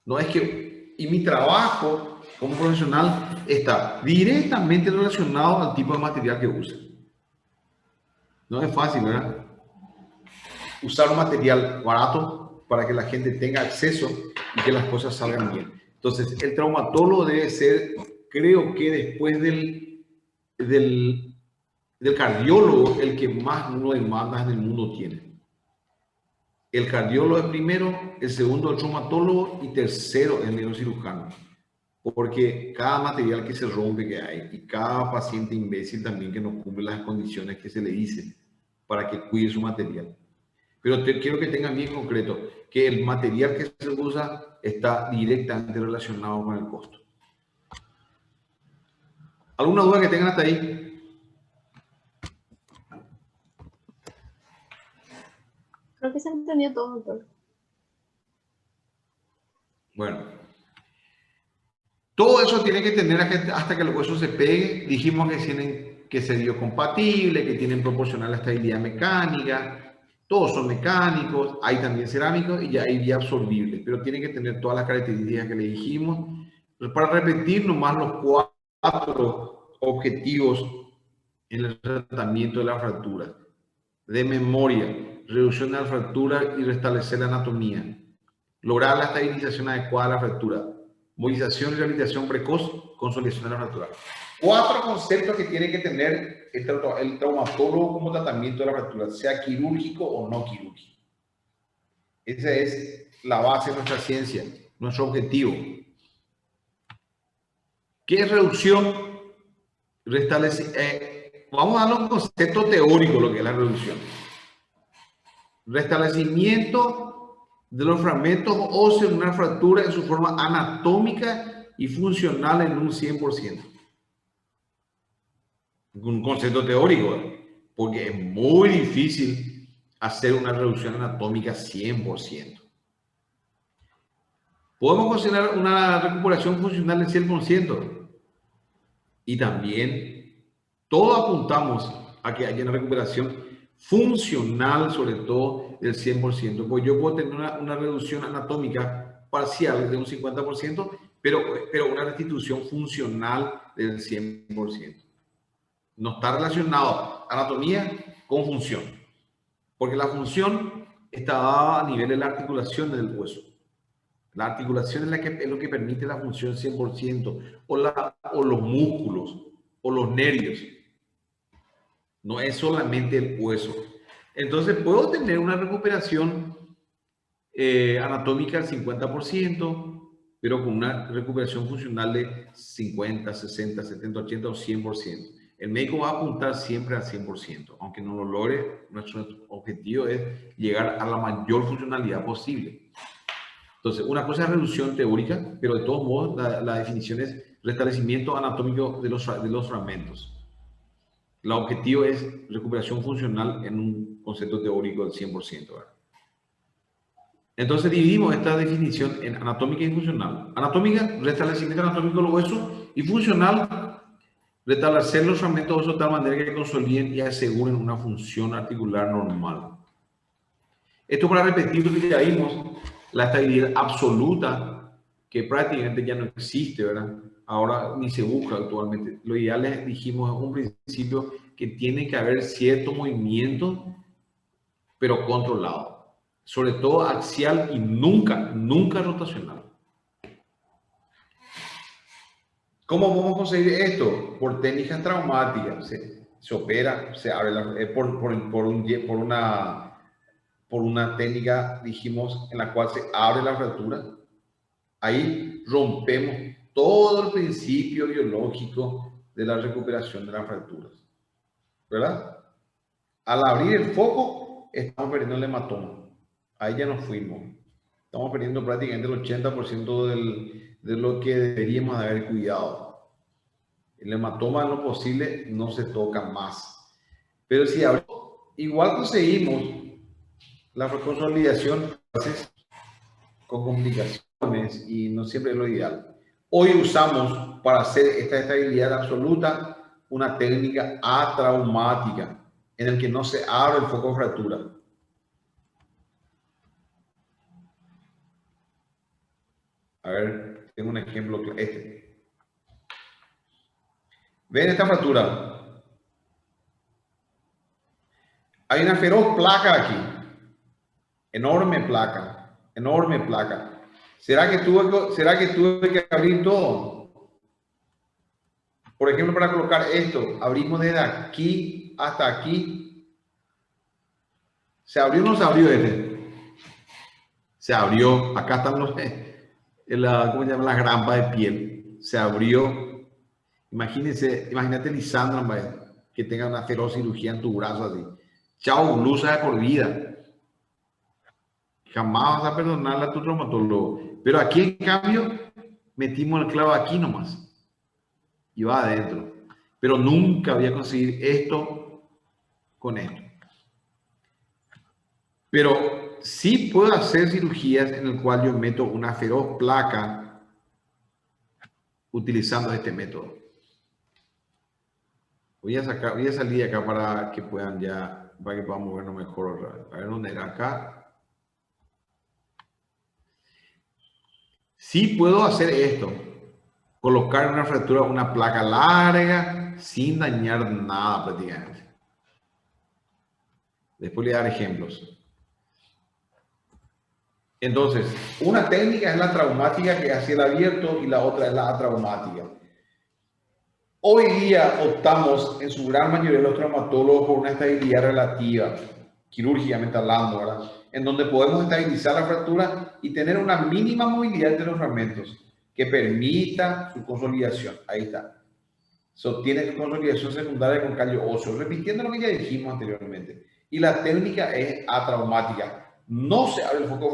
No es que, y mi trabajo como profesional está directamente relacionado al tipo de material que usa. No es fácil, ¿verdad? Usar un material barato para que la gente tenga acceso y que las cosas salgan bien. Entonces, el traumatólogo debe ser, creo que después del cardiólogo, el que más demandas en el mundo tiene. El cardiólogo es primero, el segundo el traumatólogo y tercero el neurocirujano. Porque cada material que se rompe que hay y cada paciente imbécil también que no cumple las condiciones que se le dice para que cuide su material. Pero quiero que tengan bien concreto que el material que se usa está directamente relacionado con el costo. ¿Alguna duda que tengan hasta ahí? Creo que se entendió todo, doctor. Bueno. Todo eso tiene que tener hasta que los huesos se peguen. Dijimos que tienen que ser biocompatibles, que tienen proporcional estabilidad mecánica. Todos son mecánicos, hay también cerámicos y ya hay bioabsorbibles, pero tienen que tener todas las características que le dijimos. Para repetir nomás los 4 objetivos en el tratamiento de la fractura. De memoria, reducción de la fractura y restablecer la anatomía. Lograr la estabilización adecuada de la fractura. Movilización y rehabilitación precoz, consolidación de la fractura. 4 conceptos que tiene que tener el traumatólogo como tratamiento de la fractura, sea quirúrgico o no quirúrgico. Esa es la base de nuestra ciencia, nuestro objetivo. ¿Qué es reducción? Vamos a darle un concepto teórico lo que es la reducción. Restablecimiento de los fragmentos óseos de una fractura en su forma anatómica y funcional en un 100%. Un concepto teórico, porque es muy difícil hacer una reducción anatómica 100%. Podemos considerar una recuperación funcional del 100%. Y también todos apuntamos a que haya una recuperación funcional, sobre todo del 100%. Pues yo puedo tener una reducción anatómica parcial de un 50%, pero una restitución funcional del 100%. No está relacionado anatomía con función, porque la función está dada a nivel de la articulación del hueso. La articulación es lo que permite la función 100%, o los músculos, o los nervios. No es solamente el hueso. Entonces, puedo tener una recuperación anatómica al 50%, pero con una recuperación funcional de 50, 60, 70, 80 o 100%. El médico va a apuntar siempre al 100%. Aunque no lo logre, nuestro objetivo es llegar a la mayor funcionalidad posible. Entonces, una cosa es reducción teórica, pero de todos modos la definición es restablecimiento anatómico de los fragmentos. El objetivo es recuperación funcional en un concepto teórico del 100%. ¿verdad? Entonces dividimos esta definición en anatómica y funcional. Anatómica, restablecimiento anatómico de los huesos, y funcional, restablecer los fragmentos de hueso de tal manera que consoliden y aseguren una función articular normal. Esto para repetir lo que ya vimos, la estabilidad absoluta, que prácticamente ya no existe, ¿verdad? Ahora ni se busca actualmente. Lo ideal es, dijimos en un principio, que tiene que haber cierto movimiento, pero controlado. Sobre todo axial y nunca rotacional. ¿Cómo podemos conseguir esto? Por técnicas traumáticas. Se opera, se abre por una técnica, dijimos, en la cual se abre la fractura. Ahí rompemos todo el principio biológico de la recuperación de las fracturas. ¿Verdad? Al abrir el foco, estamos perdiendo el hematoma. Ahí ya nos fuimos. Estamos perdiendo prácticamente el 80% de lo que deberíamos de haber cuidado. El hematoma, en lo posible, no se toca más. Pero si igual conseguimos la consolidación con complicaciones y no siempre es lo ideal. Hoy usamos para hacer esta estabilidad absoluta una técnica atraumática en el que no se abre el foco de fractura. A ver, tengo un ejemplo. ¿Ven esta fractura? Hay una feroz placa aquí. Enorme placa. Enorme placa. ¿Será que tuve que abrir todo? Por ejemplo, para colocar esto, abrimos desde aquí hasta aquí. ¿Se abrió o no se abrió este? Se abrió. Acá están los... ¿cómo se llama? Las grampas de piel. Se abrió. Imagínate Lisandra, que tenga una feroz cirugía en tu brazo así. Chao, blusa de por vida. Jamás vas a perdonarle a tu traumatólogo. Pero aquí, en cambio, metimos el clavo aquí nomás. Y va adentro. Pero nunca voy a conseguir esto con esto. Pero sí puedo hacer cirugías en el cual yo meto una feroz placa utilizando este método. Voy a salir acá para que puedan para que podamos vernos mejor. A ver dónde era acá. Sí puedo hacer esto. Colocar en una fractura una placa larga sin dañar nada prácticamente. Después le voy a dar ejemplos. Entonces, una técnica es la traumática, que hace el abierto, y la otra es la atraumática. Hoy día optamos en su gran mayoría de los traumatólogos por una estabilidad relativa, quirúrgicamente hablando, ¿verdad? En donde podemos estabilizar la fractura y tener una mínima movilidad de los fragmentos que permita su consolidación. Ahí está. Sostiene su consolidación secundaria con callo óseo, repitiendo lo que ya dijimos anteriormente. Y la técnica es atraumática. No se abre el foco de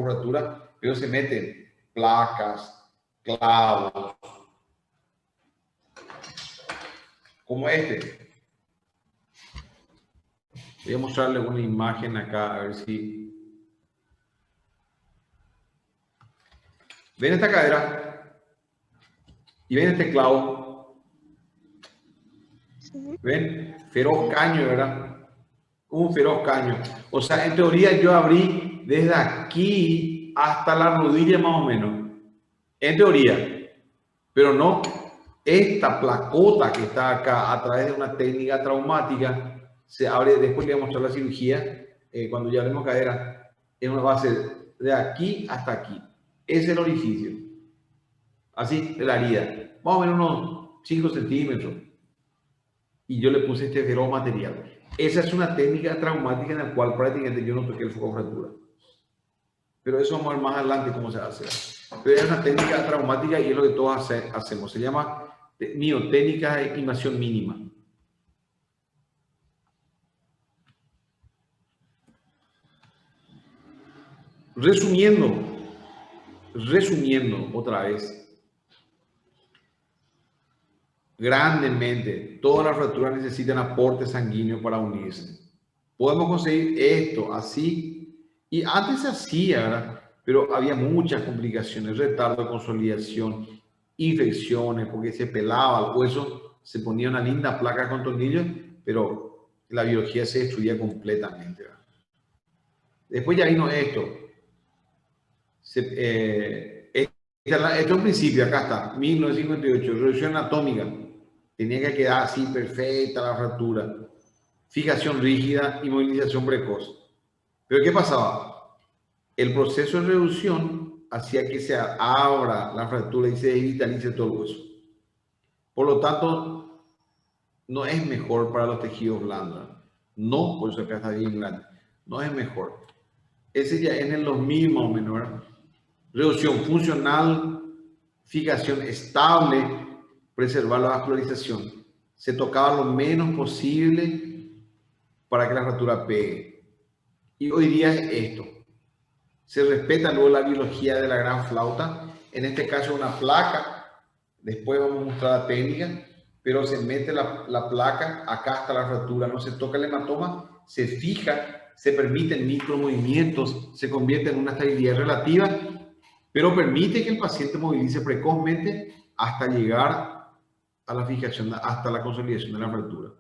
fractura, pero se meten placas, clavos, como este. Voy a mostrarle una imagen acá, a ver si... ¿Ven esta cadera? ¿Y ven este clavo? ¿Ven? Feroz caño, ¿verdad? Un feroz caño. O sea, en teoría yo abrí desde aquí hasta la rodilla más o menos. En teoría. Pero no, esta placota que está acá a través de una técnica traumática se abre. Después le voy a mostrar la cirugía. Cuando ya hablemos cadera, es una base de aquí hasta aquí. Ese es el orificio. Así de la herida. Más o menos unos 5 centímetros. Y yo le puse este feroz material. Esa es una técnica traumática en la cual prácticamente yo no toqué el foco de fractura. Pero eso vamos a ver más adelante cómo se hace. Pero es una técnica traumática y es lo que todos hacemos. Se llama miotécnica de invasión mínima. Resumiendo otra vez. Grandemente, todas las fracturas necesitan aporte sanguíneo para unirse. podemos conseguir esto así. Y antes se hacía, ¿verdad? Pero había muchas complicaciones, retardo de consolidación, infecciones, porque se pelaba el hueso, se ponía una linda placa con tornillos, pero la biología se destruía completamente, ¿verdad? Después ya vino esto. Esto es un principio, acá está, 1958, reducción anatómica. Tenía que quedar así, perfecta la fractura. Fijación rígida y movilización precoz. Pero ¿qué pasaba? El proceso de reducción hacía que se abra la fractura y se desvitalice todo el hueso. Por lo tanto, no es mejor para los tejidos blandos. No, por eso acá está bien grande. No es mejor. Ese ya en el 2000 más o menos, ¿verdad? Reducción funcional, fijación estable, preservar la vascularización. Se tocaba lo menos posible para que la fractura pegue. Y hoy día es esto. Se respeta luego la biología de la gran flauta. En este caso una placa. Después vamos a mostrar la técnica. Pero se mete la placa acá hasta la fractura. No se toca el hematoma. Se fija. Se permiten micromovimientos. Se convierte en una estabilidad relativa. Pero permite que el paciente movilice precozmente hasta llegar a la fijación, hasta la consolidación de la fractura.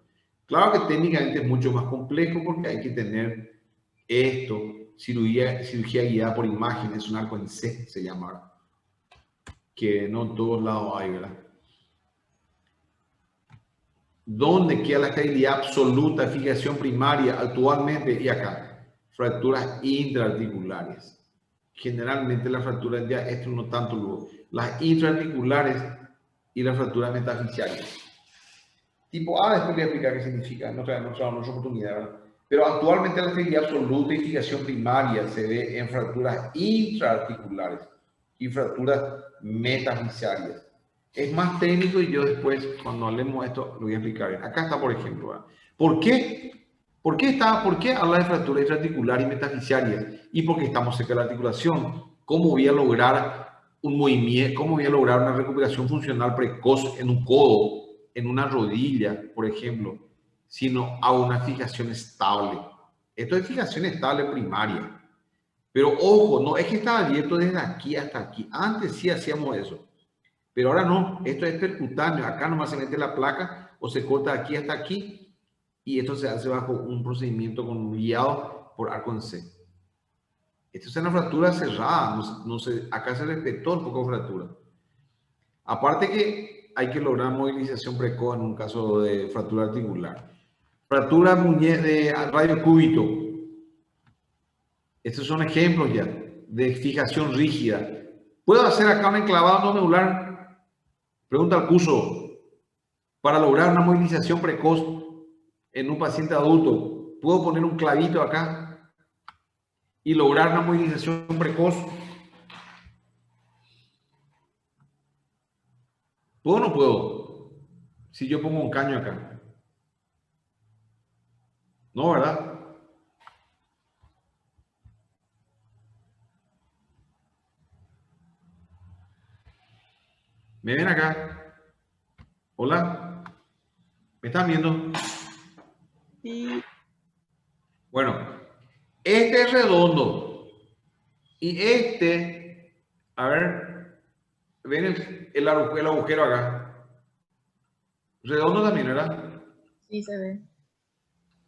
Claro que técnicamente es mucho más complejo porque hay que tener esto, cirugía guiada por imágenes, un arco en C se llama, que no en todos lados hay, ¿verdad? ¿Dónde queda la estabilidad absoluta, fijación primaria actualmente? Y acá, fracturas intraarticulares. Generalmente las fracturas, ya esto no tanto luego, las intraarticulares y las fracturas metafisiales. Tipo A, después voy a explicar qué significa, no otra oportunidad, ¿verdad? Pero actualmente la estabilidad absoluta y fijación primaria se ve en fracturas intraarticulares y fracturas metafisiales. Es más técnico y yo después, cuando hablemos de esto, lo voy a explicar. Acá está, por ejemplo, ¿verdad? ¿Por qué? ¿Por qué habla de fractura intraarticular y metafisiales? Y porque estamos cerca de la articulación. ¿Cómo voy a lograr un movimiento? ¿Cómo voy a lograr una recuperación funcional precoz en un codo, en una rodilla, por ejemplo, sino a una fijación estable? Esto es fijación estable primaria. Pero ojo, no es que estaba abierto desde aquí hasta aquí. Antes sí hacíamos eso. Pero ahora no. Esto es percutáneo. Acá nomás se mete la placa o se corta de aquí hasta aquí. Y esto se hace bajo un procedimiento guiado por arco en C. Esto es una fractura cerrada. Acá se respetó el foco de fractura. Aparte que hay que lograr movilización precoz en un caso de fractura articular. Fractura de radio cúbito. Estos son ejemplos ya de fijación rígida. ¿Puedo hacer acá un enclavado no medular? Pregunta al curso. Para lograr una movilización precoz en un paciente adulto, ¿puedo poner un clavito acá y lograr una movilización precoz? ¿Puedo o no puedo? Si yo pongo un caño acá. No, ¿verdad? ¿Me ven acá? ¿Hola? ¿Me están viendo? Sí. Bueno, este es redondo. Y este, a ver, ven el agujero acá. Redondo también, ¿verdad? Sí, se ve.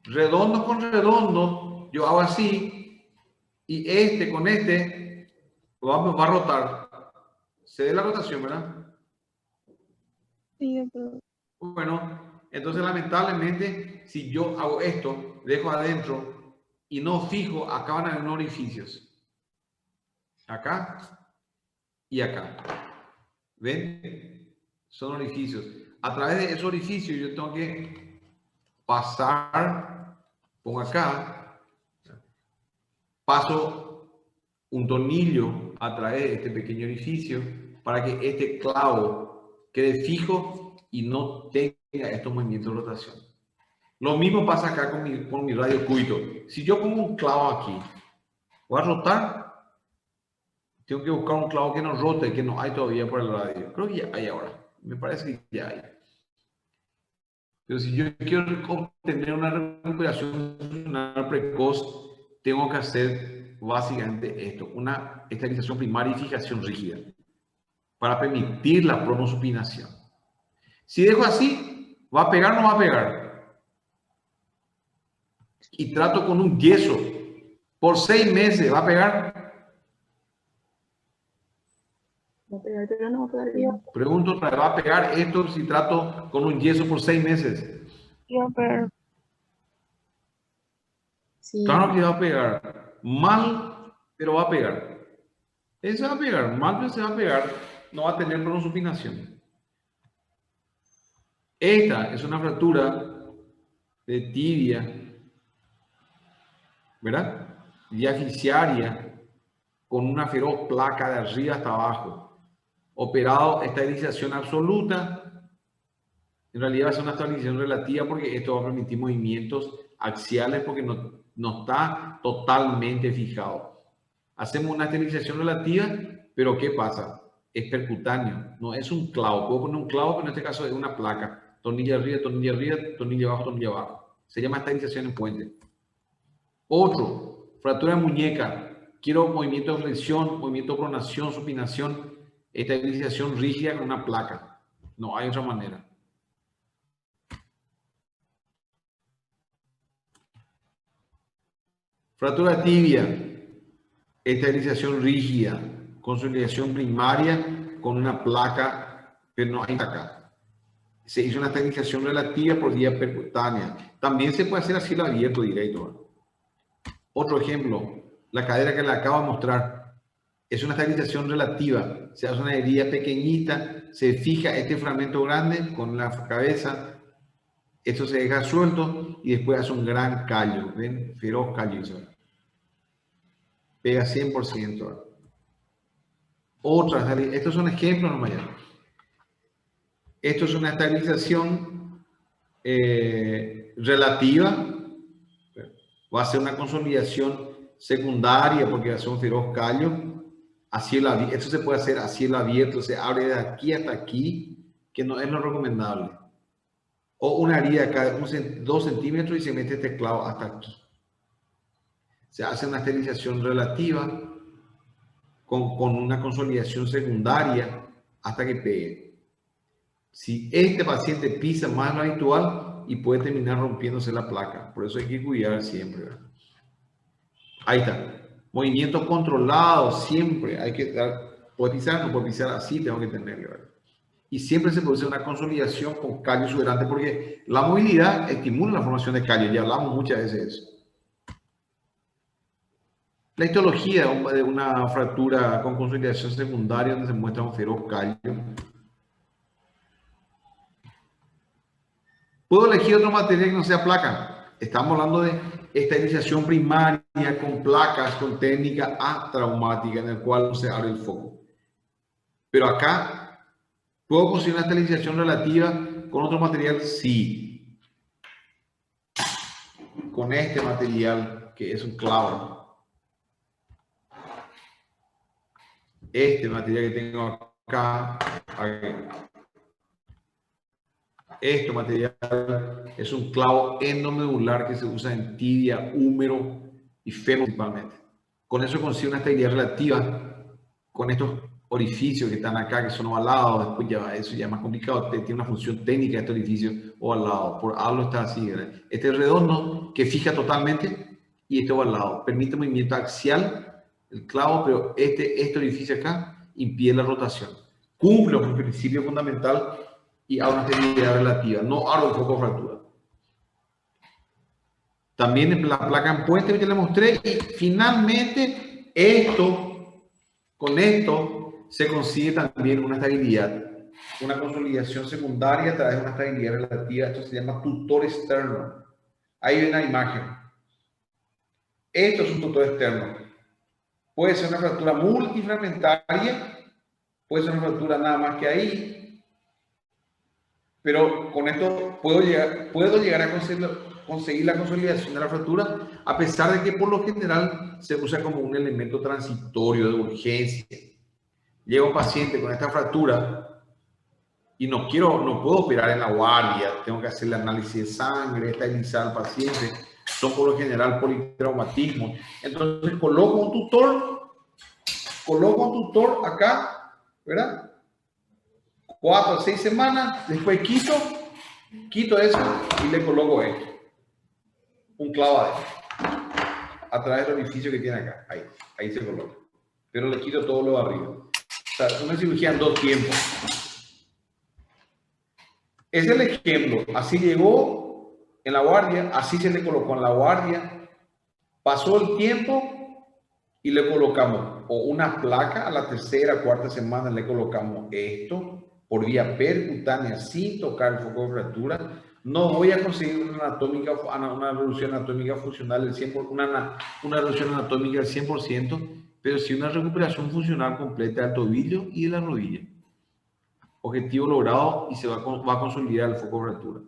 Redondo con redondo, yo hago así, y este con este va a rotar. Se ve la rotación, ¿verdad? Sí, doctor. Bueno, entonces lamentablemente, si yo hago esto, dejo adentro y no fijo, acá van a haber orificios. Acá y acá. ¿Ven? Son orificios. A través de esos orificios yo tengo que pasar, pongo acá, paso un tornillo a través de este pequeño orificio para que este clavo quede fijo y no tenga estos movimientos de rotación. Lo mismo pasa acá con mi radio cúbito. Si yo pongo un clavo aquí, voy a rotar, tengo que buscar un clavo que no rote, que no hay todavía por el radio. Creo que ya hay ahora. Me parece que ya hay. Pero si yo quiero obtener una recuperación funcional precoz, tengo que hacer básicamente esto, una estabilización primaria y fijación rígida para permitir la pronosupinación. Si dejo así, ¿va a pegar o no va a pegar? Y trato con un yeso por 6 meses, ¿va a pegar? Va a pegar, pero no va a pegar bien. Pregunto, ¿va a pegar esto si trato con un yeso por 6 meses? Sí, Claro que va a pegar. Mal, pero va a pegar. Eso va a pegar. Mal, pero se va a pegar. No va a tener pronosupinación. Esta es una fractura de tibia, ¿verdad? Diaficiaria, con una feroz placa de arriba hasta abajo. Operado estabilización absoluta. En realidad va a ser una estabilización relativa porque esto va a permitir movimientos axiales porque no está totalmente fijado. Hacemos una estabilización relativa, pero ¿qué pasa? Es percutáneo, no es un clavo. Puedo poner un clavo, pero en este caso es una placa. Tornillo arriba, tornillo abajo, tornillo abajo. Se llama estabilización en puente. Otro, fractura de muñeca. Quiero movimiento de flexión, movimiento de pronación, supinación, estabilización rígida con una placa. No hay otra manera. Fractura tibia. Estabilización rígida, consolidación primaria con una placa, pero no hay placa. Se hizo una estabilización relativa por vía percutánea. También se puede hacer así el abierto directo. Otro ejemplo, la cadera que le acabo de mostrar, es una estabilización relativa. Se hace una herida pequeñita, se fija este fragmento grande con la cabeza, esto se deja suelto y después hace un gran callo, ¿ven? Feroz callo. Pega 100%. Otras, estos son ejemplos nomás ya. Esto es una estabilización relativa. Va a ser una consolidación secundaria porque va a ser un feroz callo. Esto se puede hacer a cielo abierto, se abre de aquí hasta aquí, que no es lo recomendable. O una herida acá de 2 centímetros y se mete este clavo hasta aquí. Se hace una esterilización relativa con una consolidación secundaria hasta que pegue. Si este paciente pisa más de lo habitual y puede terminar rompiéndose la placa, por eso hay que cuidar siempre, ¿verdad? Ahí está. Movimiento controlado siempre. Hay que dar, puede pisar, no puede pisar así, tengo que tenerlo, ¿verdad? Y siempre se produce una consolidación con callo exuberante porque la movilidad estimula la formación de callo. Ya hablamos muchas veces de eso. La histología de una fractura con consolidación secundaria donde se muestra un feroz callo. ¿Puedo elegir otro material que no sea placa? Estamos hablando de esterilización primaria con placas, con técnica atraumática en el cual no se abre el foco. Pero acá, ¿puedo conseguir una esterilización relativa con otro material? Sí. Con este material que es un clavo. Este material que tengo acá. Este material es un clavo endomedular que se usa en tibia, húmero y fémur principalmente. Con eso consigo una estabilidad relativa con estos orificios que están acá, que son ovalados. Después ya, eso ya es más complicado. Tiene una función técnica este orificio ovalado. Por algo está así, ¿verdad? Este es redondo que fija totalmente y este ovalado. Permite movimiento axial, el clavo, pero este orificio acá impide la rotación. Cumple con el principio fundamental y a una estabilidad relativa, no abro el foco de fractura. También la placa en puente que le mostré y finalmente con esto se consigue también una estabilidad, una consolidación secundaria a través de una estabilidad relativa. Esto se llama tutor externo. Ahí ven la imagen. Esto es un tutor externo. Puede ser una fractura multifragmentaria, puede ser una fractura nada más que ahí. Pero con esto puedo llegar a conseguir la consolidación de la fractura, a pesar de que por lo general se usa como un elemento transitorio de urgencia. Llega un paciente con esta fractura y no puedo operar en la guardia, tengo que hacer el análisis de sangre, estabilizar al paciente, son por lo general politraumatismos. Entonces coloco un tutor acá, ¿verdad? 4 a 6 semanas, después quito eso y le coloco esto, un clavo adentro, a través del orificio que tiene acá, ahí se coloca, pero le quito todo lo de arriba. O sea, una cirugía en 2 tiempos. Es el ejemplo, así llegó en la guardia, así se le colocó en la guardia, pasó el tiempo y le colocamos o una placa a la 3ª, 4ª semana, le colocamos esto por vía percutánea sin tocar el foco de fractura. No voy a conseguir una reducción anatómica funcional del 100%, una reducción anatómica del 100%, pero sí una recuperación funcional completa del tobillo y de la rodilla. Objetivo logrado y se va a consolidar el foco de fractura.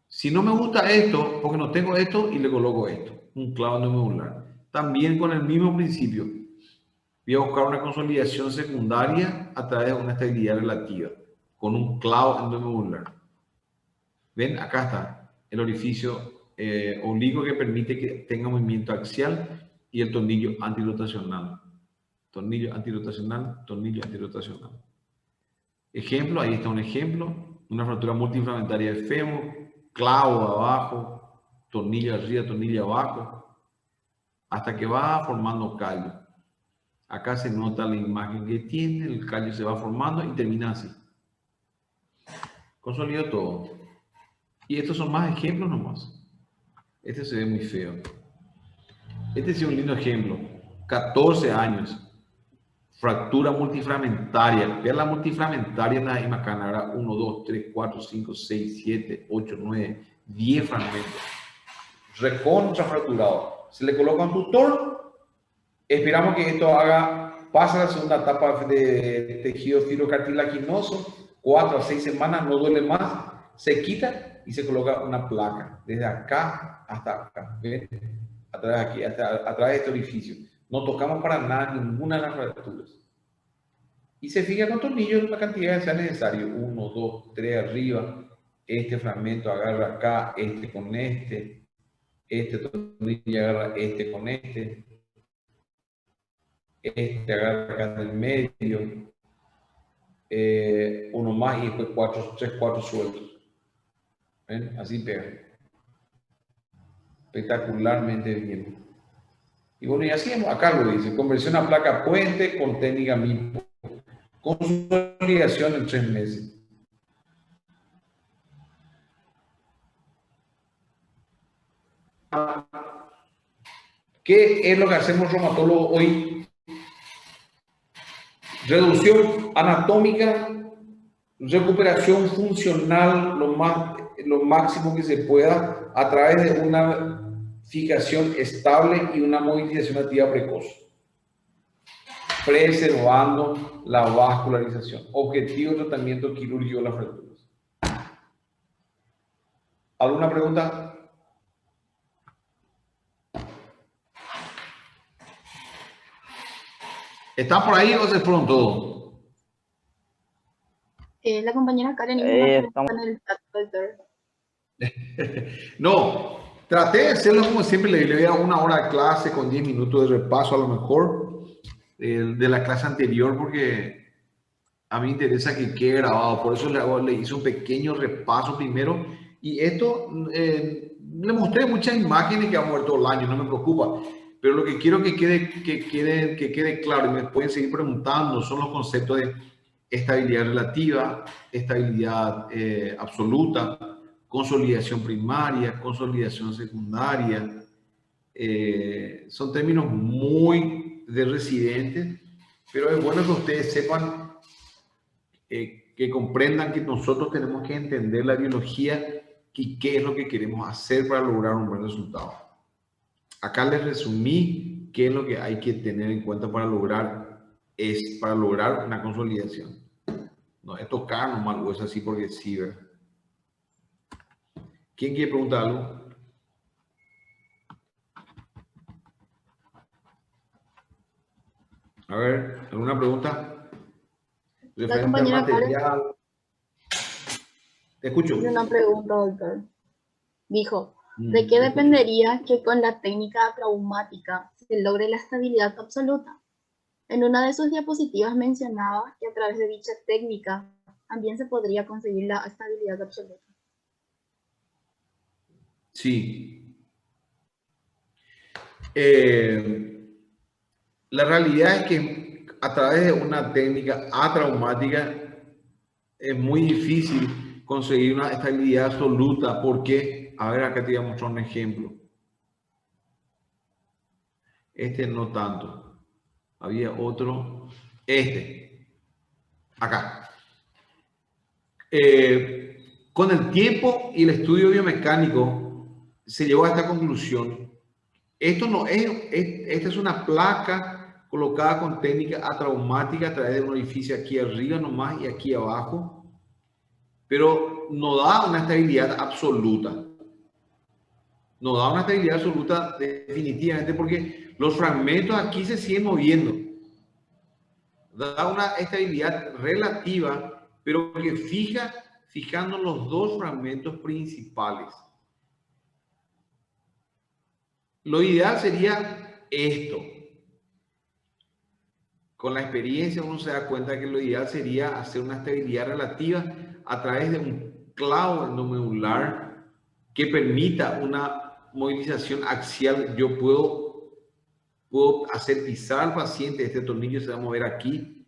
Si no me gusta esto, porque no tengo esto, y le coloco esto, un clavo endomedular. También con el mismo principio. Voy a buscar una consolidación secundaria a través de una estabilidad relativa, con un clavo endomedular. ¿Ven? Acá está el orificio oblicuo que permite que tenga movimiento axial y el tornillo antirotacional. Tornillo antirotacional, tornillo antirotacional. Ejemplo, ahí está un ejemplo, una fractura multifragmentaria de fémur, clavo abajo, tornillo arriba, tornillo abajo, hasta que va formando callo. Acá se nota la imagen que tiene, el callo se va formando y termina así. Consolido todo. Y estos son más ejemplos nomás. Este se ve muy feo. Este es un lindo ejemplo. 14 años. Fractura multifragmentaria. Vean la multifragmentaria en la imagen. Ahora 1, 2, 3, 4, 5, 6, 7, 8, 9, 10 fragmentos. Recontra fracturado. Se le coloca un tutor. Esperamos que esto pase a la segunda etapa de tejido fibrocartilaginoso. 4 a 6 semanas, no duele más. Se quita y se coloca una placa. Desde acá hasta acá. ¿Ven? A través de este orificio. No tocamos para nada ninguna de las fracturas. Y se fija con tornillos la cantidad que sea necesario. 1, 2, 3 arriba. Este fragmento agarra acá, este con este. Este tornillo agarra este con este. Este agarra acá en el medio. Uno más y después 3, 4 sueltos. ¿Ven? Así pega. Espectacularmente bien. Y bueno, y así acá lo dice, conversión a placa puente con técnica MIPO. Consolidación en 3 meses. ¿Qué es lo que hacemos reumatólogos hoy? Reducción anatómica, recuperación funcional lo máximo que se pueda a través de una fijación estable y una movilización activa precoz, preservando la vascularización. Objetivo de tratamiento quirúrgico de las fracturas. ¿Alguna pregunta? ¿Están por ahí o se fueron todos? La compañera Karen hizo una pregunta estamos- en el chat, doctor. No, traté de hacerlo como siempre, le voy a dar 1 hora de clase con 10 minutos de repaso a lo mejor de la clase anterior, porque a mí me interesa que quede grabado, por eso le hice un pequeño repaso primero, y esto le mostré muchas imágenes que han muerto el año, no me preocupa, pero lo que quiero que quede claro, y me pueden seguir preguntando, son los conceptos de estabilidad relativa, estabilidad absoluta, consolidación primaria, consolidación secundaria. Son términos muy de residentes, pero es bueno que ustedes sepan, que comprendan que nosotros tenemos que entender la biología y qué es lo que queremos hacer para lograr un buen resultado. Acá les resumí qué es lo que hay que tener en cuenta para lograr una consolidación. No es tocar nomás algo, es así porque sí, ¿verdad? ¿Quién quiere preguntar algo? A ver, ¿alguna pregunta? La Referente al compañera Karen, material. Te escucho. Tiene una pregunta, doctor. Dijo, ¿de Te qué escucho. dependería que con la técnica traumática se logre la estabilidad absoluta? En una de sus diapositivas mencionaba que a través de dicha técnica también se podría conseguir la estabilidad absoluta. Sí. La realidad es que a través de una técnica atraumática es muy difícil conseguir una estabilidad absoluta. ¿Por qué? A ver, acá te voy a mostrar un ejemplo. Este no tanto. Había otro. Este. Acá. Con el tiempo y el estudio biomecánico se llegó a esta conclusión. Esto no es, esta es una placa colocada con técnica atraumática a través de un orificio aquí arriba nomás y aquí abajo, pero no da una estabilidad absoluta. No da una estabilidad absoluta definitivamente porque los fragmentos aquí se siguen moviendo. Da una estabilidad relativa, pero que fijando los dos fragmentos principales. Lo ideal sería esto. Con la experiencia uno se da cuenta que lo ideal sería hacer una estabilidad relativa a través de un clavo endomedular que permita una movilización axial. Yo puedo hacer pisar al paciente, este tornillo se va a mover aquí,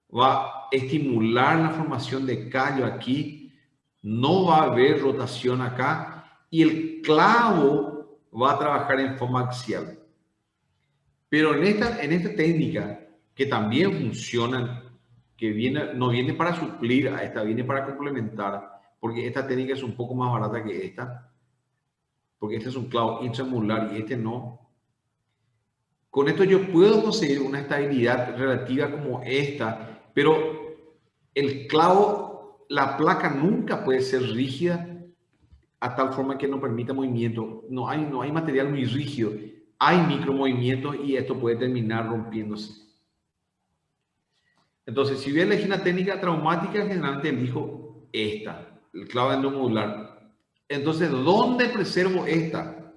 va a estimular la formación de callo aquí, no va a haber rotación acá y el clavo va a trabajar en forma axial. Pero en esta técnica, que también funciona, no viene para suplir a esta, viene para complementar, porque esta técnica es un poco más barata que esta, porque este es un clavo intramuscular y este no. Con esto yo puedo conseguir una estabilidad relativa como esta, pero el clavo, la placa nunca puede ser rígida a tal forma que no permita movimiento. No hay material muy rígido. Hay micromovimientos y esto puede terminar rompiéndose. Entonces, si voy a elegir una técnica traumática, generalmente elijo esta, el clavo endomedular. Entonces, ¿dónde preservo esta?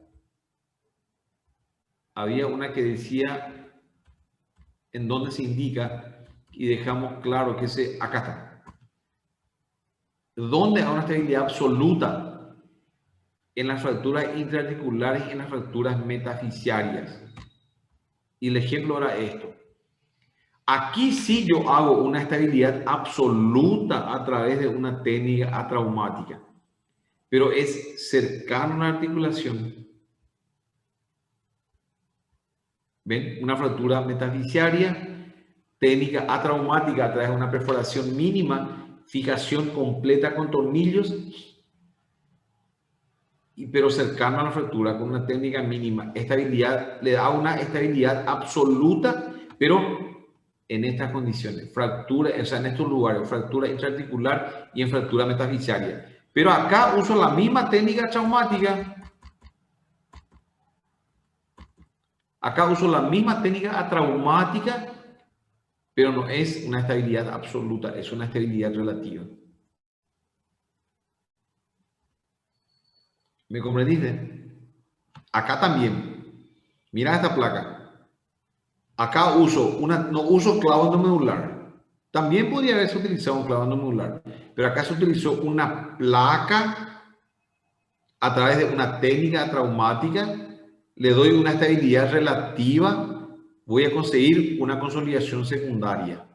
Había una que decía en dónde se indica y dejamos claro que acá está. ¿Dónde hay una estabilidad absoluta? En las fracturas intraarticulares y en las fracturas metafisiarias. Y el ejemplo era esto. Aquí sí yo hago una estabilidad absoluta a través de una técnica atraumática, pero es cercano a una articulación. ¿Ven? Una fractura metafisiaria, técnica atraumática a través de una perforación mínima, fijación completa con tornillos, pero cercano a la fractura con una técnica mínima. Estabilidad, le da una estabilidad absoluta, pero en estas condiciones, fractura, o sea, en estos lugares, fractura intraarticular y en fractura metafisiaria. Pero acá uso la misma técnica traumática. Acá uso la misma técnica atraumática, pero no es una estabilidad absoluta, es una estabilidad relativa. ¿Me comprendiste? Acá también. Mira esta placa. Acá no uso clavo endomedular. También podría haberse utilizado un clavo endomedular, pero acá se utilizó una placa a través de una técnica traumática. Le doy una estabilidad relativa, voy a conseguir una consolidación secundaria.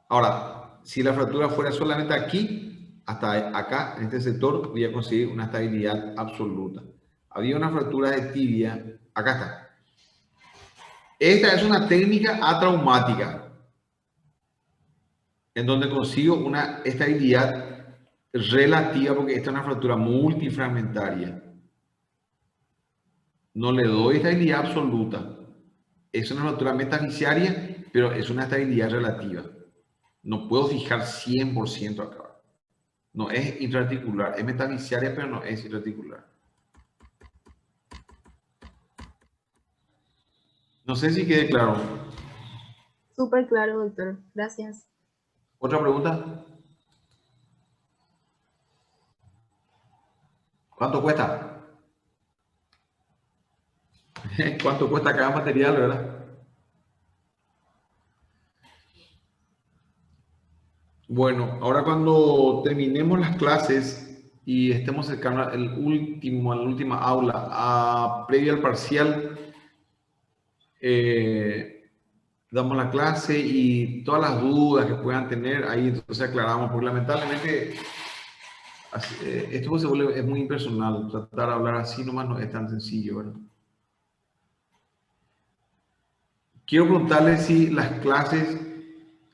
Ahora, si la fractura fuera solamente aquí, hasta acá, en este sector, voy a conseguir una estabilidad absoluta. Había una fractura de tibia, acá está. Esta es una técnica atraumática, en donde consigo una estabilidad relativa, porque esta es una fractura multifragmentaria. No le doy estabilidad absoluta. Es una fractura metafisiaria, pero es una estabilidad relativa. No puedo fijar 100% acá. No es intraarticular, es metafisiaria, pero no es intraarticular. No sé si quede claro. Súper claro, doctor. Gracias. ¿Otra pregunta? ¿Cuánto cuesta? ¿Cuánto cuesta cada material, verdad? Bueno, ahora cuando terminemos las clases y estemos cercanos a la última aula, previo al parcial, damos la clase y todas las dudas que puedan tener, ahí entonces aclaramos, porque lamentablemente esto se vuelve, es muy impersonal, tratar de hablar así nomás no es tan sencillo, ¿verdad? Quiero preguntarles si las clases,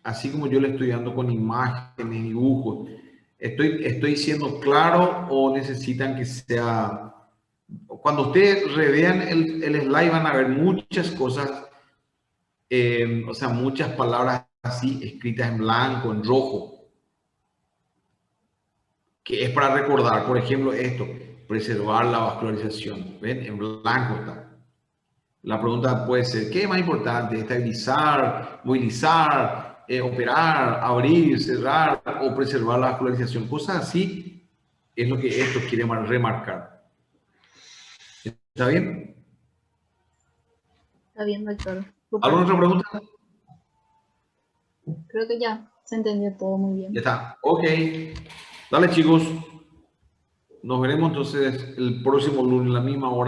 así como yo le estoy dando con imágenes, dibujos, estoy siendo claro o necesitan que sea... Cuando ustedes revean el slide van a ver muchas cosas, o sea, muchas palabras así escritas en blanco, en rojo, que es para recordar, por ejemplo, esto, preservar la vascularización, ¿ven? En blanco está. La pregunta puede ser, ¿qué es más importante? ¿Estabilizar, movilizar, operar, abrir, cerrar o preservar la vascularización? Cosas así es lo que esto quiere remarcar. ¿Está bien? Está bien, doctor. ¿Alguna otra pregunta? Creo que ya se entendió todo muy bien. Ya está. Ok. Dale, chicos. Nos veremos entonces el próximo lunes a la misma hora.